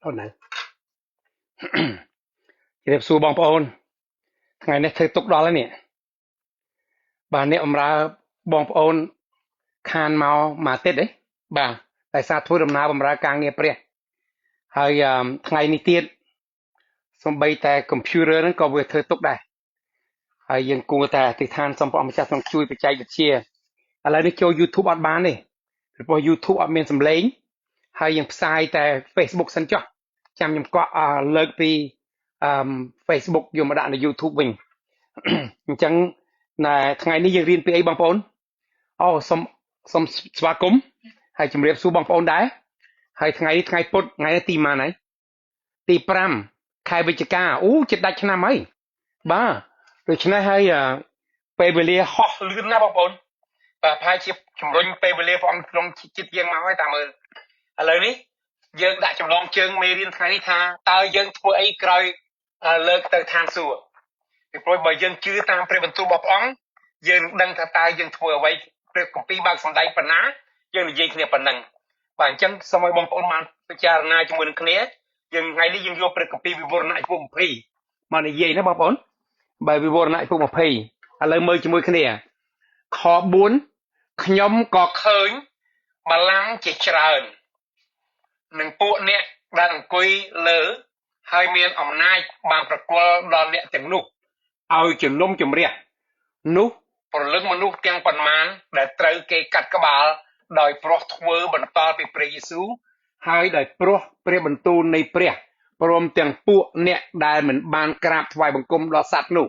thôi này chị đẹp xu bong ôn ngày nay thời tục đó là nè bà nè ra bong ôn khan mau mà tết đấy bà tại sao thôi đầm nào ra càng nghe pre hay ngày này tiết xong bay tại computer nó có việc thời tục đây hayยังกูแต่ติดทานสมปองมาจากต้องช่วยไปใจกับเชียร์อะไรนี่โจ YouTube อัดบ้านนี่พอ YouTube อัดเมียนสำเร็จhayยังสายแต่ Facebook สันจ้ะจำยังก็เลิกปีFacebook อยู่มาด่าใน YouTube วิ่ง จังในថ្ងៃនេះយើងរៀនពីអីបងប្អូនអូសូមស្វាគមន៍ហើយជម្រាបសួរបងប្អូនដែរហើយថ្ងៃនេះថ្ងៃពុធថ្ងៃទីម៉ានហើយទី5ខែវិច្ឆិកាអូជិតដាច់ឆ្នាំហើយបាទដូច្នេះហើយពេលវេលាហោះលឿនណាស់បងប្អូនបាទប្រហែលជាជំរុញពេលវេលាព្រះអង្គក្នុងចិត្តយើងមកហើយតាមមើលឥឡូវនេះយើងដាក់ចម្លងជើងមេរៀនថ្ងៃនេះថាតើយើងធ្វើអីក្រោយលើកទៅឋានសួគ៌ពីព្រោះបើយើងជឿតាមព្រះបន្ទូលរបស់ព្រះអង្គយើងដឹងថាតើយើងធ្វើអ្វីព្រះគម្ពីរបើកសម្ដែងប៉ុណ្ណាយើងនិយាយគ្នាប៉ុណ្ណឹងបាទអញ្ចឹងសូមឲ្យបងប្អូនបានពិចារណាជាមួយនឹងគ្នាយើងថ្ងៃនេះយើងយកព្រះគម្ពីរវិវរណៈពុទ្ធ20មកនិយាយណាបងប្អូនបើវិវរណៈពុទ្ធ20ឥឡូវមើលជាមួយគ្នាខ4ខ្ញុំក៏ឃើញបល្ល័ង្កជាច្រើននឹងពួកអ្នកដែលអង្គុយលើហើយមានអំណាចបានប្រគល់ដល់អ្នកទាំងនោះឲ្យជំនុំជម្រះនោះព្រលឹងមនុស្សទាំងប៉ុន្មានដែលត្រូវគេកាត់ក្បាលដោយព្រោះធ្វើបន្តពីព្រះយេស៊ូវហើយដោយព្រោះព្រះបន្ទូលនៃព្រះព្រមទាំងពួកអ្នកដែលមិនបានក្រាបថ្វាយបង្គំដល់សត្វនោះ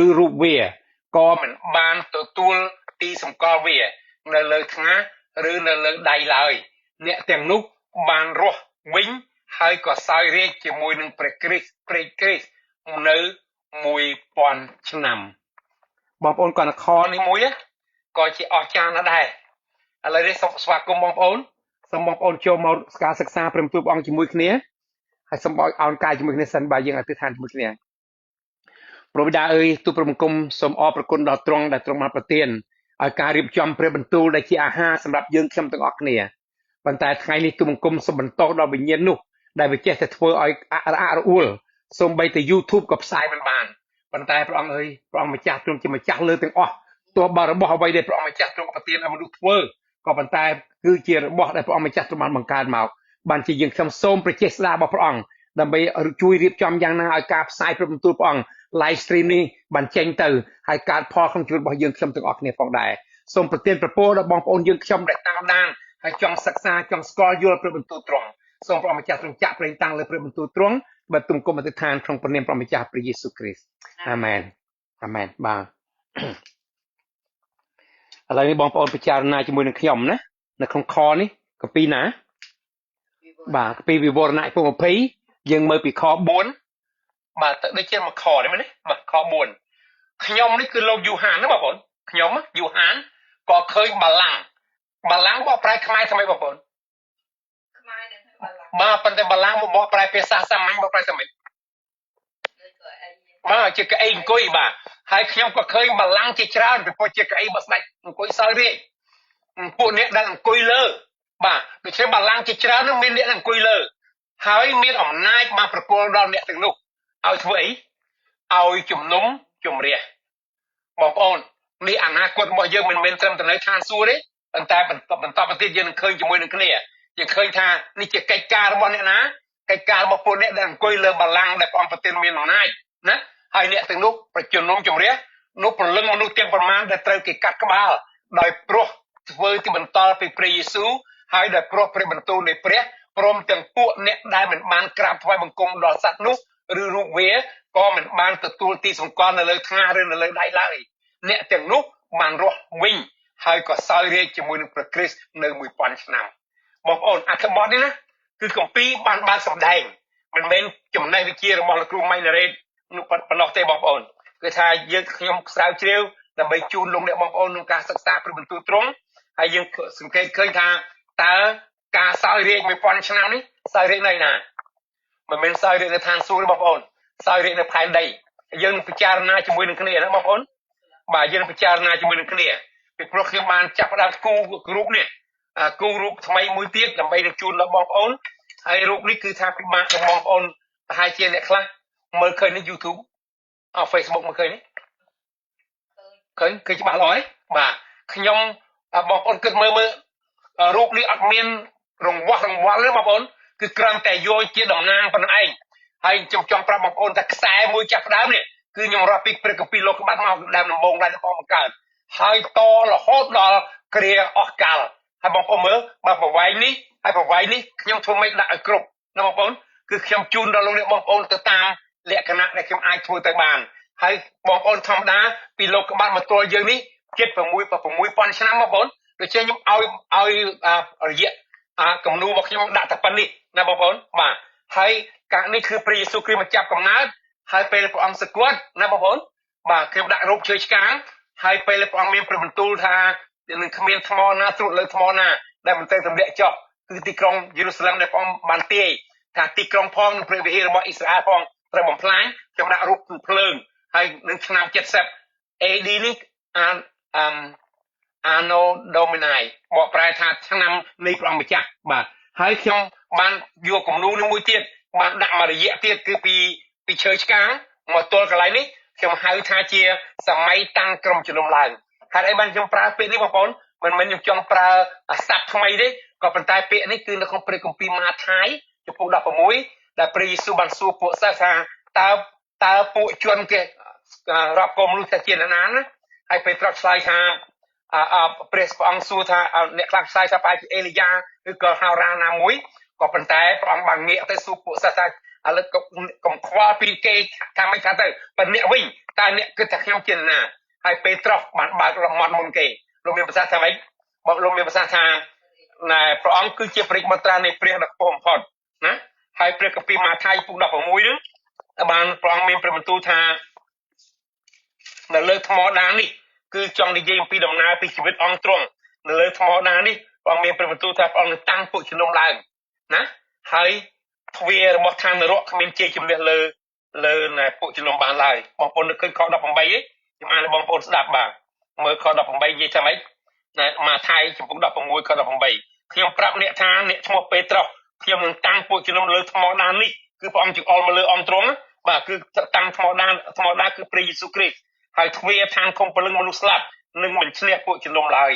ឬរូបវាក៏មិនបានទទួលទីសម្គាល់វានៅលើថ្ងាសឬនៅលើដៃឡើយអ្នកទាំងនោះបានរស់វិញហើយក៏សោយរាជ្យជាមួយនឹងព្រះគ្រីស្ទនៅ1000ឆ្នាំបងប្អូនគាត់ខនេះមួយក៏ជាអស្ចារ្យណាស់ដែរឥឡូវនេះសូមស្វាគមន៍បងប្អូនសូមបងប្អូនចូលមកការសិក្សាព្រះបន្ទូលព្រះអង្គជាមួយគ្នាហើយសូមឲ្យអោនកាយជាមួយគ្នាសិនបើយើងអធិដ្ឋានជាមួយគ្នាព្រះបិតាអើយទូលព្រះបង្គំសូមអរព្រគុណដល់ទ្រង់ដែលទ្រង់បានប្រទានឲ្យការរៀបចំព្រះបន្ទូលដែលជាអាហារសម្រាប់យើងខ្ញុំទាំងអស់គ្នាប៉ុន្តែថ្ងៃនេះទូលបង្គំសូមបន្តដល់វិញ្ញាណនោះដែលវាចេះតែធ្វើឲ្យរអួលសូមបីតែ YouTube ក៏ផ្សាយមិនបានប៉ុន្តែព្រះអង្គអើយព្រះអង្គម្ចាស់ទ្រង់ជាម្ចាស់លើទាំងអស់ទោះបើរបស់អ្វីដែលព្រះអង្គម្ចាស់ទ្រង់ប្រទានឲ្យមនុស្សធ្វើក៏ប៉ុន្តែគឺជារបស់ដែលព្រះអង្គម្ចាស់ទ្រង់បានបង្កើតមកបានជាយើងខ្ញុំសូមព្រះចេស្តារបស់ព្រះអង្គដើម្បីជួយរៀបចំយ៉ាងណាឲ្យការផ្សាយព្រះបន្ទូលព្រះអង្គ live stream នេះបានចេញទៅហើយកើតផលក្នុងជីវិតរបស់យើងខ្ញុំទាំងអស់គ្នាផងដែរសូមប្រទានប្រពរដល់បងប្អូនយើងខ្ញុំដែលតាមដានហើយចង់សិក្សាចង់ស្គាល់យល់ព្រះបន្ទូលទ្រង់សូមព្រះម្ចាស់ទ្រង់ចាក់ប្រេងតាំងលើព្រះបន្ទូលទ្រង់បើទុំគុំអធិដ្ឋានក្នុងព្រះនាមព្រះម្ចាស់ព្រះយេស៊ូវគ្រីស្ទអាមែនអាមែនបាទឥឡូវនេះបងប្អូនពិចារណាជាមួយនឹងខ្ញុំណានៅក្នុងខនេះកពីណាបាទកពីវិវរណៈពុទ្ធ20យើងមើលពីខ4បាទទៅដូចជាមួយខនេះមែនទេបាទខ4ខ្ញុំនេះគឺលោកយូហានណាបងប្អូនខ្ញុំយូហានក៏ឃើញបល្ល័ង្កបកប្រែខ្មែរថ្មីបងប្អូនខ្មែរនឹងបល្ល័ង្កបាទប៉ុន្តែបល្ល័ង្កបកប្រែភាសាសាមញ្ញបកប្រែសាមញ្ញបាទជាកៅអីអង្គុយបាទហើយខ្ញុំក៏ឃើញបល្ល័ង្កជាច្រើនពីព្រោះជាកៅអីរបស់ស្ដេចអង្គុយសោយរាជ្យពួកអ្នកដែលអង្គុយលើបាទដូច្នេះបល្ល័ង្កជាច្រើននឹងមានអ្នកអង្គុយលើហើយមានអំណាចបានប្រគល់ដល់អ្នកទាំងនោះឲ្យធ្វើអីឲ្យជំនុំជម្រះបងប្អូននេះអនាគតរបស់យើងមិនមែនត្រឹមតែនៅឋានសួគ៌ទេប៉ុន្តែបន្តទៅទៀតយើងនឹងឃើញជាមួយនឹងគ្នាយើងឃើញថានេះជាកិច្ចការរបស់អ្នកណាកិច្ចការរបស់ពួកអ្នកដែលអង្គុយលើបល្ល័ង្កដែលព្រះអង្គប្រទានមានអំណាចណាហើយអ្នកទាំងនោះប្រជនុំជម្រះនោះប្រលឹងមនុស្សទាំងប្រមាណដែលត្រូវគេកាត់ក្បាលដោយព្រោះធ្វើទីបន្តពីព្រះយេស៊ូវហើយដោយព្រោះព្រះបន្ទូលនៃព្រះព្រមទាំងពួកអ្នកដែលមិនបានក្រាបថ្វាយបង្គំដល់សត្វនោះឬរូបវាក៏មិនបានទទួលទីសម្គាល់នៅលើថ្ងាសឬនៅលើដៃឡើយអ្នកទាំងនោះបានរស់វិញហើយក៏សោយរាជ្យជាមួយនឹងព្រះគ្រីស្ទនៅ1000ឆ្នាំបងប្អូនអត្ថបទនេះណាគឺគម្ពីរបានបើកសម្ដែងមិនមែនចំណេះវិជ្ជារបស់លោកគ្រូម៉ៃណារ៉េតនោះប៉ុណ្ណោះទេបងប្អូនគឺថាយើងខ្ញុំស្រាវជ្រាវដើម្បីជូនលោកអ្នកបងប្អូនក្នុងការសិក្សាព្រះបន្ទូលទ្រង់ហើយយើងសង្កេតឃើញថាតើការសោយរាជ្យ1000ឆ្នាំនេះសោយរាជ្យនៅណាមិនមែនសោយរាជ្យនៅឋានសួគ៌ទេបងប្អូនសោយរាជ្យនៅផែនដីយើងពិចារណាជាមួយនឹងគ្នាណាបងប្អូនបាទយើងពិចារណាជាមួយនឹងគ្នាពីព្រោះខ្ញុំបានចាប់ផ្ដើមគូរូបនេះគូរូបថ្មីមួយទៀតដើម្បីនឹងជូនដល់បងប្អូន ហើយរូបនេះគឺថាពិបាកដល់បងប្អូនប្រហែលជាអ្នកខ្លះមើលឃើញនៅ YouTube អ Facebook មើលឃើញនេះឃើញច្បាស់ល្អហើយបាទខ្ញុំបងប្អូនគិតមើលរូបនេះអត់មានរង្វាស់រង្វាល់ទេបងប្អូនគឺគ្រាន់តែយកជាតំណាងប៉ុណ្ណឹងឯងហើយខ្ញុំចង់ប្រាប់បងប្អូនថាខ្សែមួយចាប់ដើមនេះគឺខ្ញុំរាប់ពីព្រះគម្ពីរលោកក្បាត់មកដើមដំបូងដែរបងបង្កើតហើយតរហូតដល់គ្រាអស់កាលហើយបងប្អូនមើលបើប្រវែងនេះហើយប្រវែងនេះខ្ញុំធ្វើមិនដាក់ឲ្យគ្រប់ណាបងប្អូនគឺខ្ញុំជូនដល់លោកអ្នកបងប្អូនទៅតាមលក្ខណៈដែលខ្ញុំអាចធ្វើទៅបានហើយបងប្អូនធម្មតាពីលោកក្បាត់មកទល់យើងនេះជិត6,000 ឆ្នាំបងប្អូនដូច្នេះខ្ញុំឲ្យរយៈគំនូរបស់ខ្ញុំដាក់តែប៉ុណ្្នេះណាបងប្អូនបាទហើយកានេះគឺព្រះយេស៊ូវគ្រីស្ទមកចាប់កំណើតហើយពេលព្រះអង្គសគត់ណាបងប្អូនបាទខ្ញុំដាក់រូបឈើឆ្កាងហើយពេលព្រះអង្គមានព្រះបន្ទូលថានឹងគ្មានថ្មណាត្រួតលើថ្មណាដែលមិនទៅទម្លាក់ចុះគឺទីក្រុងយេរូសាឡិមដែលព្រះអង្គបានទាយថាទីក្រុងផងព្រះវិហាររបស់អ៊ីស្រាអែលផងត្រូវបំផ្លាញខ្ញុំដាក់រូបគឺភ្លើងហើយនឹងឆ្នាំ70 AD នេះAnno Domini បកប្រែថាឆ្នាំនៃព្រះអង្គម្ចាស់បាទហើយខ្ញុំបានយកគំនូមួយទៀតបានដាក់មួយរយៈទៀតគឺពីឈើឆ្កាងមកទល់កន្លែងនេះខ្ញុំហៅថាជាសម័យតាំងក្រុមជំនុំឡើងហេតុអីបានខ្ញុំប្រើពាក្យនេះបងប្អូនមិនមែនខ្ញុំចង់ប្រើអាស័ព្ទថ្មីទេក៏ប៉ុន្តែពាក្យនេះគឺនៅក្នុងព្រះគម្ពីរម៉ាថាយចំពោះ16ដែលព្រះយេស៊ូវបានសួរពួកសិស្សថាតើពួកជនគេរាប់កុំមនុស្សថាជាណាណាហើយពេត្រុសឆ្លើយថាព្រះអង្គសួរថាអ្នកខ្លះផ្សាយថាប្រហែលជាអេលីយ៉ាឬក៏ហោរាណាមួយក៏ប៉ុន្តែព្រះអង្គបានងាកទៅសួរពួកសិស្សថាឥឡូវកុំខ្វល់ពីគេថាមិនថាទៅប៉ុន្តែអ្នកវិញតើអ្នកគិតថាខ្ញុំជាណាហើយពេត្រុសបានបើករមាត់មុនគេលោកមានប្រសាសន៍ថាម៉េចបងលោកមានប្រសាសន៍ថាណែព្រះអង្គគឺជាព្រះមន្ត្រានៃព្រះដ៏ខ្ពស់បំផុតណាហើយព្រះគម្ពីរម៉ាថាយពុក16ហ្នឹងបានព្រះអង្គមានព្រះបន្ទូលថានៅលើថ្មដាននេះគឺចង់និយាយអំពីដំណើរពីជីវិតអង្គទ្រង់នៅលើថ្មដាននេះព្រះអង្គមានព្រះបន្ទូលថាព្រះអង្គនឹងតាំងពួកជំនុំឡើងណាហើយទ្វាររបស់ឋាននរកគ្មានជ័យជំនះលើពួកជំនុំបានឡើយបងប្អូននឹកឃើញខ18ឯងខ្ញុំអានឲ្យបងប្អូនស្ដាប់បាទមើលខ18និយាយថាម៉េចម៉ាថាយចំពុក16ខ18ខ្ញុំប្រាប់អ្នកថាអ្នកឈ្មោះពេត្រុសខ្ញុំនឹងតាំងពួកជំនុំលើថ្មដាននេះគឺព្រះអង្គចង្អុលមកលើអង្គទ្រង់បាទគឺតាំងថ្មដានគឺព្រះយេស៊ូវគ្រីស្ទហើយទ្វារឋានខំពលឹងមនុស្សស្លាប់នឹងមិនឈ្នះពួកជំនុំឡើយ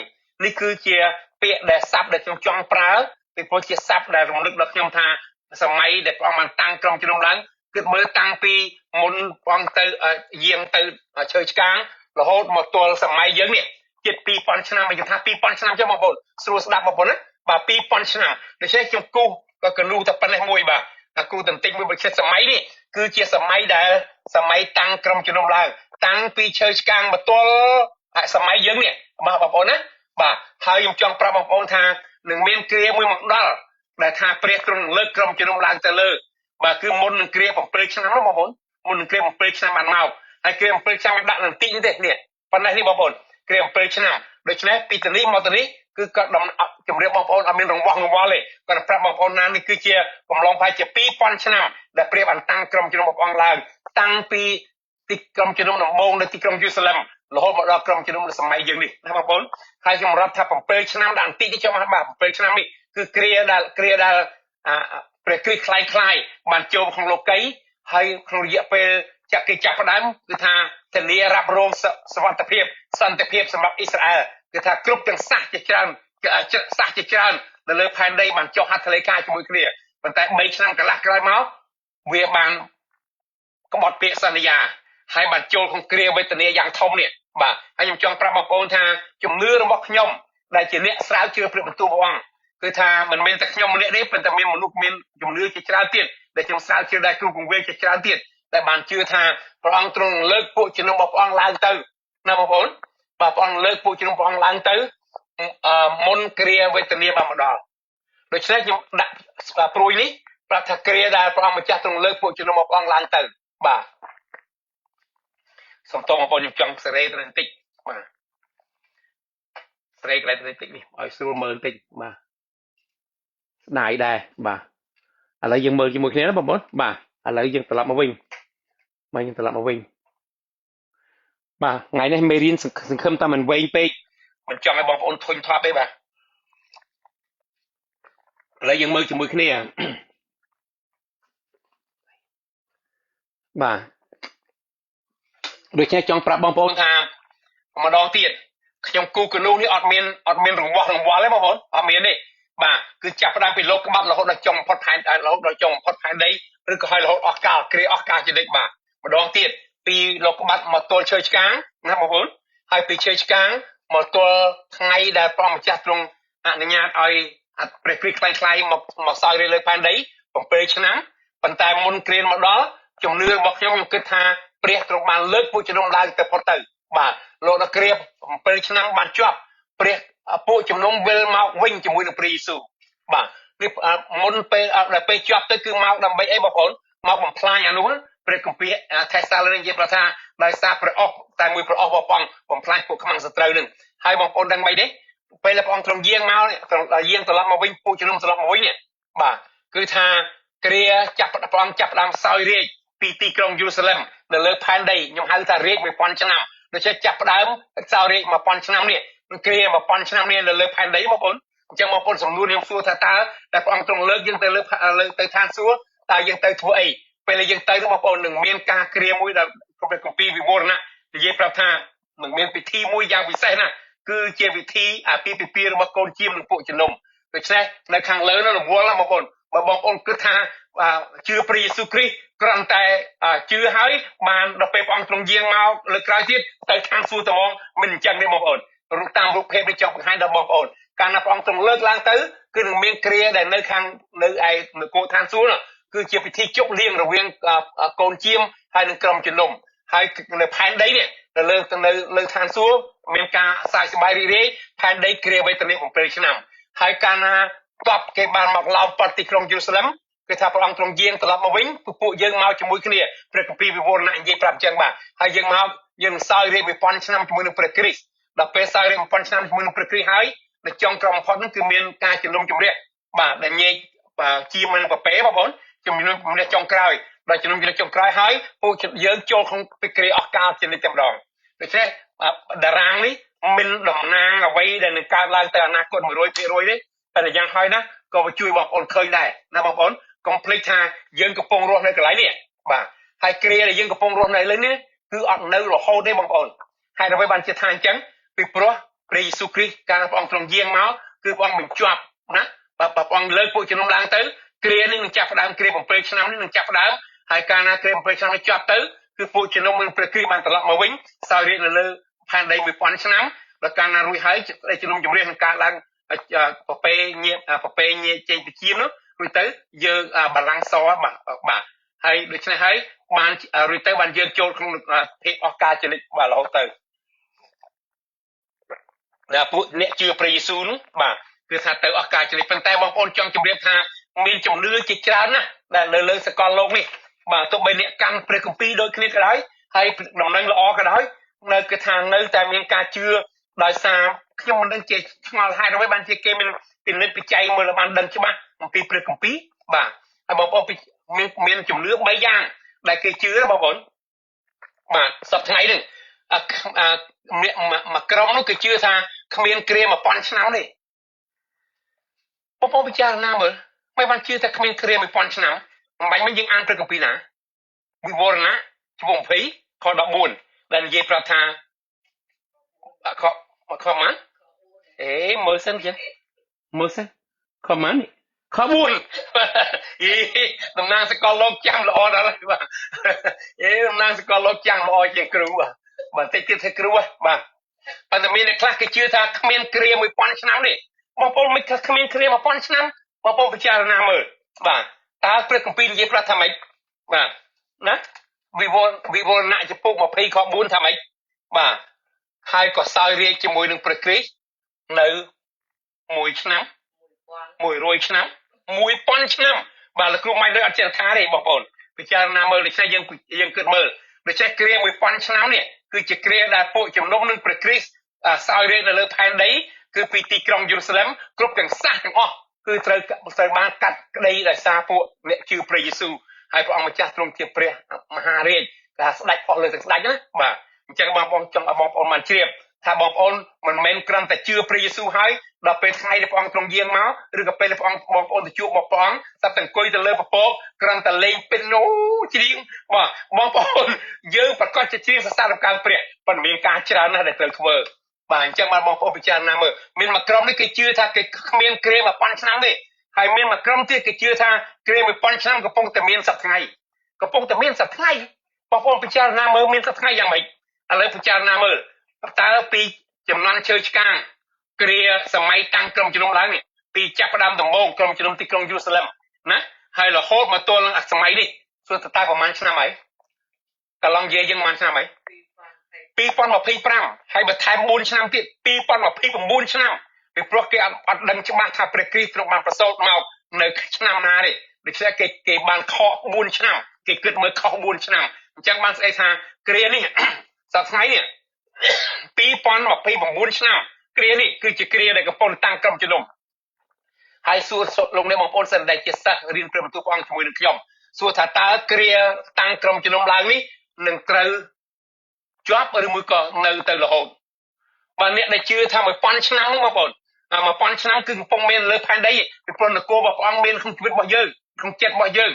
នេះគឺជាពាក្យដែលស័ព្ទដែលខ្ញុំចង់ប្រើពីព្រោះជាស័ព្ទដែលរំលឹកដល់ខ្ញុំថាសម័យដែលព្រះអង្គបានតាំងក្រុមជំនុំឡើងគិតមើលតាំងពីមុនព្រះអង្គទៅយាងទៅឈើឆ្កាងរហូតមកទល់សម័យយើងនេះជិត2000ឆ្នាំខ្ញុំថា2000ឆ្នាំចុះបងប្អូនស្រួលស្ដាប់បងប្អូនណាបាទ2000ឆ្នាំដូច្នេះខ្ញុំគូសក៏កនូតែប៉ុណ្ណេះមួយបាទគូបន្តិចមួយបើចិត្តសម័យនេះគឺជាសម័យដែលសម័យតាំងក្រុមជំនុំឡើងតាំងពីឈើឆ្កាងមកទល់សម័យយើងនេះបាទបងប្អូនណាបាទហើយខ្ញុំចង់ប្រាប់បងប្អូនថានឹងមានគ្រាមួយមកដល់ដែលថាព្រះទ្រង់លើកក្រុមជំនុំឡើងទៅលើបាទគឺមុននឹងគ្រា7ឆ្នាំណាបងប្អូនមុននឹងគ្រា7ឆ្នាំបានមកហើយគ្រា7ឆ្នាំដាក់នឹងទីនេះទេនេះប៉ុណ្ណេះនេះបងប្អូនគ្រា7ឆ្នាំដូច្នេះពីទៅនេះមកទៅនេះគឺគាត់ជំរាបបងប្អូនអត់មានរង្វល់ទេគាត់ប្រាប់បងប្អូនណានេះគឺជាកំឡុងប្រហែលជា2000ឆ្នាំដែលព្រះបានតាំងក្រុមជំនុំរបស់អង្គឡើងតាំងពីទីក្រុមជំនុំដំបូងនៅទីក្រុងយេរូសាឡិមរហូតមកដល់ក្រុមជំនុំនៅសម័យយើងនេះណាបងប្អូនហើយខ្ញុំរាប់ថា7ឆ្នាំដាក់បន្តិចនេះចុះបាទ7ឆ្នាំនេះគឺគ្រាដែលព្រះគ្រីស្ទคล้ายបានចូលក្នុងលោកីហើយក្នុងរយៈពេលគេចាប់ផ្ដើមគឺថាធានារ៉ាប់រងសវត្ថិភាពសន្តិភាពសម្រាប់អ៊ីស្រាអែលគឺថាគ្រប់ទាំងសាសជាច្រើននៅលើផែនដីបានចុះហត្ថលេខាជាមួយគ្នាប៉ុន្តែ3ឆ្នាំកន្លះក្រោយមកវាបានក្បត់ពាក្យសន្យាហើយបានចូលក្នុងគ្រាវេទនាយ៉ាងធំនេះបាទហើយខ្ញុំចង់ប្រាប់បងប្អូនថាជំនឿរបស់ខ្ញុំដែលជាអ្នកស្រាវជ្រាវព្រះបន្ទូលព្រះអង្គគឺថាមិនមែនតែខ្ញុំម្នាក់ទេប៉ុន្តែមានមនុស្សមានជំនឿជាច្រើនទៀតដែលខ្ញុំស្រាវជ្រាវដែរគ្រូកងវេជាច្រើនទៀតដែលបានជឿថាព្រះអង្គទ្រង់លើកពួកជំនុំរបស់ព្រះអង្គឡើងទៅណាបងប្អូនបាទព្រះអង្គលើកពួកជំនុំព្រះអង្គឡើងទៅមុនគ្រាវេទនាបានមកដល់ដូច្នេះខ្ញុំដាក់ព្រួយនេះប្រាប់ថាគ្រាដែលព្រះអង្គម្ចាស់ទ្រង់លើកពួកជំនុំរបស់ព្រះអង្គឡើងទៅបាទសូមតបងប្អូនខ្ញុំចង់សេរីទៅបន្តិចបាទសេរីកន្លែងបន្តិចនេះឲ្យស្រួលមើលបន្តិចបាទស្ដាយដែរបាទឥឡូវយើងមើលជាមួយគ្នាណាបងប្អូនបាទឥឡូវយើងត្រឡប់មកវិញបាទថ្ងៃនេះមេរៀនសង្ឃឹមតែមិនវែងពេកមិនចង់ឲ្យបងប្អូនធុញថប់ទេបាទឥឡូវយើងមើលជាមួយគ្នា បាទដូចនេះចង់ប្រាប់បងប្អូនថាម្ដងទៀតខ្ញុំគូកនូនេះអត់មានរង្វាស់ទេបងប្អូនអត់មានទេបាទគឺចាប់ផ្ដើមពីលោកក្បាត់រហូតដល់ចុងផុតផែនរហូតដល់ចុងផុតផែនដីឬក៏ឲ្យរហូតអស់កាលគ្រាអស់កាលជានិច្ចបាទម្ដងទៀតពីលោកក្បាត់មកទល់ឈើឆ្កាងណាបងប្អូនហើយពីឈើឆ្កាងមកទល់ថ្ងៃដែលព្រះម្ចាស់ទ្រង់អនុញ្ញាតឲ្យព្រះគ្រីស្ទខ្លាំងៗមកសោយរាយលើផែនដី7ឆ្នាំប៉ុន្តែមុនគ្រាមកដល់ជំនឿរបស់ខ្ញុំគិតថាព្រះទ្រង់បានលើកពួកជំនុំឡើងទៅផុតទៅបាទលោកដល់គ្រា7ឆ្នាំបានជាប់ព្រះពួកជំនុំវិលមកវិញជាមួយនឹងព្រះយេស៊ូវបាទនេះមុនពេលដល់ពេលជាប់ទៅគឺមកដើម្បីអីបងប្អូនមកបំផ្លាញអានោះព្រះគម្ពីរថេសាឡូនីកនិយាយប្រាប់ថាដោយសារព្រះអស់តែមួយព្រះអស់បបងបំផ្លាញពួកខ្មាំងសត្រូវនឹងហើយបងប្អូនដឹងមិនទេពេលដែលព្រះអង្គទ្រង់យាងមកយាងត្រឡប់មកវិញពួកជំនុំត្រឡប់មកវិញនេះបាទគឺថាគ្រាចាប់ព្រះអង្គចាប់ផ្ដើមសោយរាជពីទីក្រុងយេរូសាឡិមនៅលើផែនដីខ្ញុំហៅថារាជ1000ឆ្នាំដូច្នេះចាប់ផ្ដើមសោយរាជ1000ឆ្នាំនេះគ្រា1000ឆ្នាំនេះនៅលើផែនដីបងប្អូនអញ្ចឹងបងប្អូនសំណួរខ្ញុំសួរថាតើតែព្រះអង្គទ្រង់លើកយើងទៅលើទៅឋានសួគ៌តើយើងទៅធ្វើអីពេលយើងទៅបងប្អូននឹងមានការគ្រាមួយដែលព្រះគម្ពីរវិវរណៈនិយាយប្រាប់ថានឹងមានពិធីមួយយ៉ាងពិសេសណាស់គឺជាពិធីអាពាហ៍ពិពាហ៍របស់កូនជាមនិងពួកជំនុំដូច្នេះនៅខាងលើនោះរវល់ណាបងប្អូនបើបងប្អូនគិតថាជឿព្រះយេស៊ូវគ្រីស្ទគ្រាន់តែជឿហើយបានដល់ពេលព្រះអង្គទ្រង់យាងមកលើក្រោយទៀតទៅឋានសួគ៌ត្មងមិនអញ្ចឹងទេបងប្អូនតាមរូបភាពនេះចង់បង្ហាញដល់បងប្អូនកាលណាព្រះអង្គទ្រង់លើកឡើងទៅគឺនឹងមានគ្រាដែលនៅខាងនៅឯនគរឋានសួគ៌គឺជាពិធីជប់លៀងរវាងកូនជាមហើយនឹងក្រុមជំនុំហើយនៅផែនដីនេះនៅលើឋានសួគ៌មានការសើចសប្បាយរីករាយផែនដីគ្រាវេទនា7ឆ្នាំហើយកាលណាតបគេបានមកឡោមប៉ាត់ទីក្រុងយេរូសាឡិមគឺថាព្រះអង្គទ្រង់យាងត្រឡប់មកវិញពួកយើងមកជាមួយគ្នាព្រះគម្ពីរវិវរណៈនិយាយប្រាប់អញ្ចឹងបាទហើយយើងមកយើងសោយរាជ1000ឆ្នាំជាមួយនឹងព្រះគ្រីស្ទដល់ពេលសោយរាជ1000ឆ្នាំជាមួយនឹងព្រះគ្រីស្ទហើយនៅចុងក្រោយបំផុតនោះគឺមានការជំនុំជម្រះបាទដែលញែកជាមិនប្រពេបងប្អូនជំនុំជម្រះចុងក្រោយដល់ជំនុំជម្រះចុងក្រោយហើយពួកយើងចូលក្នុងពីគ្រាអស់កាលជានិច្ចតែម្ដងដូច្នេះតារាងនេះមានតំណាងអ្វីដែលនឹងកើតឡើងទៅអនាគត 100%ទេតែយ៉ាងហើយណាក៏ជួយបងប្អូនឃើញដែរណាបងប្អូនកុំភ្លេចថាយើងកំពុងរស់នៅកន្លែងនេះបាទហើយគ្រាដែលយើងកំពុងរស់នៅលើនេះគឺអត់នៅរហូតទេបងប្អូនហើយអ្វីបានជាថាអញ្ចឹងពីព្រោះព្រះយេស៊ូវគ្រីស្ទកាលព្រះអង្គទ្រង់យាងមកគឺព្រះអង្គបញ្ចប់ណាព្រះអង្គលើកពួកជំនុំឡើងទៅគ្រានេះនឹងចាប់ផ្ដើមគ្រា7ឆ្នាំនេះនឹងចាប់ផ្ដើមហើយកាលណាគ្រា7ឆ្នាំនេះចប់ទៅគឺពួកជំនុំនឹងព្រះគ្រីស្ទបានត្រឡប់មកវិញសោយរាជនៅលើផែនដី1000ឆ្នាំដល់កាលណារួចហើយជំនុំជម្រះនឹងកើតឡើងប្រពេញៀចេញទៅជាមនោះរួចទៅយើងបល្ល័ង្កសបាទហើយដូច្នេះហើយបានរួចទៅបានយើងចូលក្នុងភាពអស់កាលចរិតបាទរហូតទៅដែលពួកអ្នកជឿព្រះយេស៊ូវនោះបាទគឺថាទៅអស់កាលចរិតប៉ុន្តែបងប្អូនចង់ជម្រាបថាមានជំនឿជាច្រើនណាស់ដែលលើសកលលោកនេះបាទទោះបីអ្នកកាន់ព្រះគម្ពីរដូចគ្នាក៏ដោយហើយដំណឹងល្អក៏ដោយនៅគឺថានៅតែមានការជឿដោយសារខ្ញុំមិនដឹងជាឆ្ងល់ហេតុអ្វីបានជាគេមានពិនិត្យពិច័យមើលបានដឹងច្បាស់អំពីព្រះគម្ពីរបាទហើយបងប្អូនមានជំនឿ3យ៉ាងដែលគេជឿបងប្អូនបាទសប្តាហ៍ថ្ងៃនេះមួយក្រុមនោះគេជឿថាគ្មានគ្រា1000ឆ្នាំទេបងប្អូនពិចារណាមើលមិនបានជឿថាគ្មានគ្រា1000ឆ្នាំមិនបាញ់មិនយើងអានព្រះគម្ពីរណាវិវរណៈជំពូក20ខ14ដែលនិយាយប្រាប់ថាខម៉ានមើលសិនចឹងមើលសិនខម៉ានខ4តំណាងសកលលោកចាំល្អដល់ហើយបាទតំណាងសកលលោកចាំល្អជាងគ្រូបាទបន្តិចទៀតធ្វើគ្រូបាទប៉ុន្តែមានអ្នកខ្លះគេជឿថាគ្មានគ្រា1000ឆ្នាំទេបងប្អូនមិនគ្មានគ្រា1000ឆ្នាំបងប្អូនពិចារណាមើលបាទតើព្រះគម្ពីរនិយាយប្រាប់ថាម៉េចបាទណាវិវរណៈចំពុក20ខ4ថាម៉េចបាទហើយក៏សោយរាជជាមួយនឹងព្រះគ្រីស្ទនៅ1ឆ្នាំ100ឆ្នាំ1000ឆ្នាំបាទលោកគ្រូម៉ៃលើអត់ចេះថាទេបងប្អូនពិចារណាមើលដូច្នេះយើងគិតមើលដូច្នេះគ្រា1000ឆ្នាំនេះគឺជាគ្រាដែលពួកជំនុំនឹងព្រះគ្រីស្ទសោយរាជនៅលើផែនដីគឺពីទីក្រុងយេរូសាឡិមគ្រប់ទាំងសាសទាំងអស់គឺត្រូវបានកាត់ក្តីដោយសារពួកអ្នកជឿព្រះយេស៊ូវហើយព្រះអង្គម្ចាស់ទ្រង់ជាព្រះមហារាជថាស្ដេចអស់លើទាំងស្ដេចណាបាទអញ្ចឹងបងប្អូនចង់ឲ្យបងប្អូនបានជ្រាប ថាបងប្អូនមិនមែនគ្រាន់តែជឿព្រះយេស៊ូវហើយដល់ពេលថ្ងៃដែលព្រះអង្គទ្រង់យាងមកឬក៏ពេលដែលព្រះអង្គបងប្អូនទៅជួបមកព្រះអង្គតែអង្គុយទៅលើពពកគ្រាន់តែលេងពេញអូច្រៀងបាទបងប្អូនយើងប្រកាសជាច្រៀងសរសើរដល់ព្រះប៉ុន្តែមានការច្រើនណាស់ដែលត្រូវធ្វើបាទអញ្ចឹងបានបងប្អូនពិចារណាមើលមានមួយក្រុមនេះគេជឿថាគេគ្មានគ្រា1000ឆ្នាំទេហើយមានមួយក្រុមទៀតគេជឿថាគ្រា1000ឆ្នាំកំពុងតែមានសប្តាហ៍កំពុងតែមានសប្តាហ៍បងប្អូនពិចារណាមើលមានសប្តាហ៍យ៉ាងម៉េចឥឡូវពិចារណាមើលតើពីចំនួនជើឆ្កាងគ្រាសម័យតាំងក្រុមជំនុំឡើងនេះពីចាប់ផ្ដើមដំបូងក្រុមជំនុំទីក្រុងយេរូសាឡិមណាហើយរហូតមកទល់នឹងសម័យនេះសួរតើប្រហែលឆ្នាំហើយកន្លងនិយាយយើងប្រហែលឆ្នាំហើយ2025ហើយបន្ថែម4ឆ្នាំទៀត2029ឆ្នាំពីព្រោះគេអត់ដឹងច្បាស់ថាព្រះគ្រីស្ទទ្រង់បានប្រសូតមកនៅឆ្នាំណាទេដូច្នេះគេបានខក4ឆ្នាំគេគិតមើលខុស4ឆ្នាំអញ្ចឹងបានស្អីថាគ្រានេះសប្តាហ៍ថ្ងៃនេះ2029ឆ្នាំគ្រានេះគឺជាគ្រាដែលកំពុងតាំងក្រុមជំនុំហើយសួរលោកអ្នកបងប្អូនសិនដែលជាសិស្សរៀនព្រះបន្ទូលព្រះអង្គជាមួយនឹងខ្ញុំសួរថាតើគ្រាតាំងក្រុមជំនុំឡើងនេះនឹងត្រូវជាប់ឬមួយក៏នៅទៅរហូតបើអ្នកដែលជឿថា1000ឆ្នាំហ្នឹងបងប្អូន1000ឆ្នាំគឺកំពុងមានលើផែនដីពីព្រោះនគររបស់ព្រះអង្គមានក្នុងជីវិតរបស់យើងក្នុងចិត្តរបស់យើង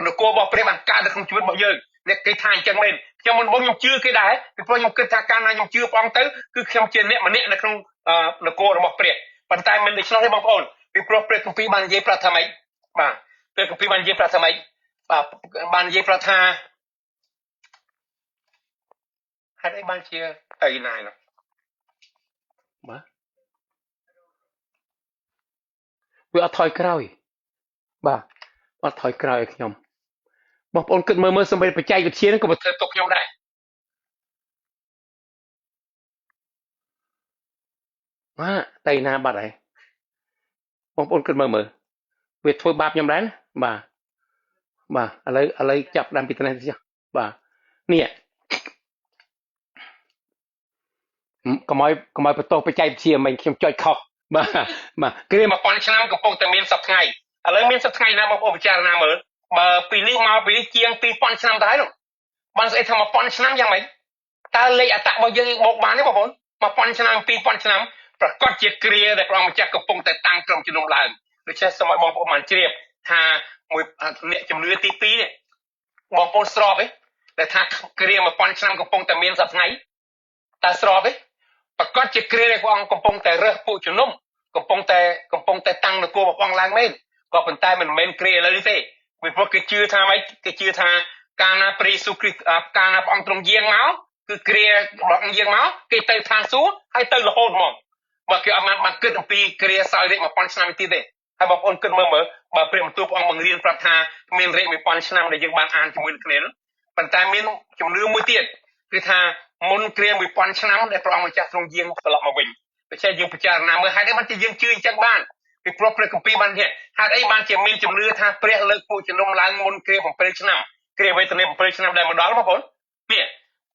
នគររបស់ព្រះបានកើតនៅក្នុងជីវិតរបស់យើងអ្នកគេថាអញ្ចឹងមែនខ្ញុំមុនខ្ញុំជឿគេដែរពីព្រោះខ្ញុំគិតថាកាលណាខ្ញុំជឿព្រះអង្គទៅគឺខ្ញុំជាអ្នកម្នាក់នៅក្នុងនគររបស់ព្រះប៉ុន្តែមិនដូច្នោះទេបងប្អូនពីព្រោះព្រះគម្ពីរបាននិយាយប្រាប់ថាម៉េចបាទព្រះគម្ពីរបាននិយាយប្រាប់ថាម៉េចបាទបាននិយាយប្រាប់ថាហេតុអីបានជាអីណាយនោះបាទវាអត់ថយក្រោយបាទអត់ថយក្រោយឲ្យខ្ញុំបងប្អូនគិតមើលសម្រាប់បច្ចេកវិទ្យាហ្នឹងក៏មិនធ្វើទុកខ្ញុំដែរបាទតែណាបាត់ហើយបងប្អូនគិតមើលវាធ្វើបាបខ្ញុំដែរណាបាទឥឡូវចាប់ដើមពីនេះចុះបាទនេះកុំឲ្យបន្ទោសបច្ចេកវិទ្យាមិនខ្ញុំចុចខុសបាទគ្រា1000ឆ្នាំកំពុងតែមានសប្តាហ៍ឥឡូវមានសប្តាហ៍ណាបងប្អូនពិចារណាមើលបើពីនេះមកពីនេះជាង2000ឆ្នាំទៅហើយនោះបានស្អីថា1000ឆ្នាំយ៉ាងម៉េចតើលេខអត្តរបស់យើងបូកបានទេបងប្អូន1000ឆ្នាំ2000ឆ្នាំប្រកាសជាគ្រាដែលព្រះអង្គម្ចាស់កំពុងតែតាំងក្រុមជំនុំឡើងដូច្នេះសូមឲ្យបងប្អូនបានជ្រាបថាមួយអ្នកជំនឿទី2នេះបងប្អូនស្របទេដែលថាគ្រា1000ឆ្នាំកំពុងតែមានសប្តាហ៍តើស្របទេប្រកាសជាគ្រាដែលព្រះអង្គកំពុងតែរើសពួកជំនុំកំពុងតែតាំងនគររបស់ព្រះអង្គឡើងមែនក៏ប៉ុន្តែមិនមែនគ្រាឥឡូវនេះទេពីព្រោះគេជឿថាម៉េចគេជឿថាកាលណាព្រះយេស៊ូវគ្រីស្ទកាលណាព្រះអង្គទ្រង់យាងមកគឺគ្រារបស់អង្គយាងមកគេទៅឋានសួគ៌ហើយទៅរហូតហ្មងបើគេអត់បានគិតអំពីគ្រាសោយរេក1000ឆ្នាំទៀតទេហើយបងប្អូនគិតមើលបើព្រះបន្ទូលព្រះអង្គបង្រៀនប្រាប់ថាមានរេក1000ឆ្នាំដែលយើងបានអានជាមួយគ្នាប៉ុន្តែមានជំនឿមួយទៀតគឺថាមុនគ្រា1000ឆ្នាំដែលព្រះអង្គម្ចាស់ទ្រង់យាងត្រឡប់មកវិញដូច្នេះយើងពិចារណាមើលហេតុអីបានជាយើងជឿអញ្ចឹងបានពីព្រោះព្រះគម្ពីរបានហេតុអីបានជាមានជំនឿថាព្រះលើកពួកជំនុំឡើងមុនគ្រា7ឆ្នាំគ្រាវេទនា7ឆ្នាំដែលមកដល់បងប្អូននេះ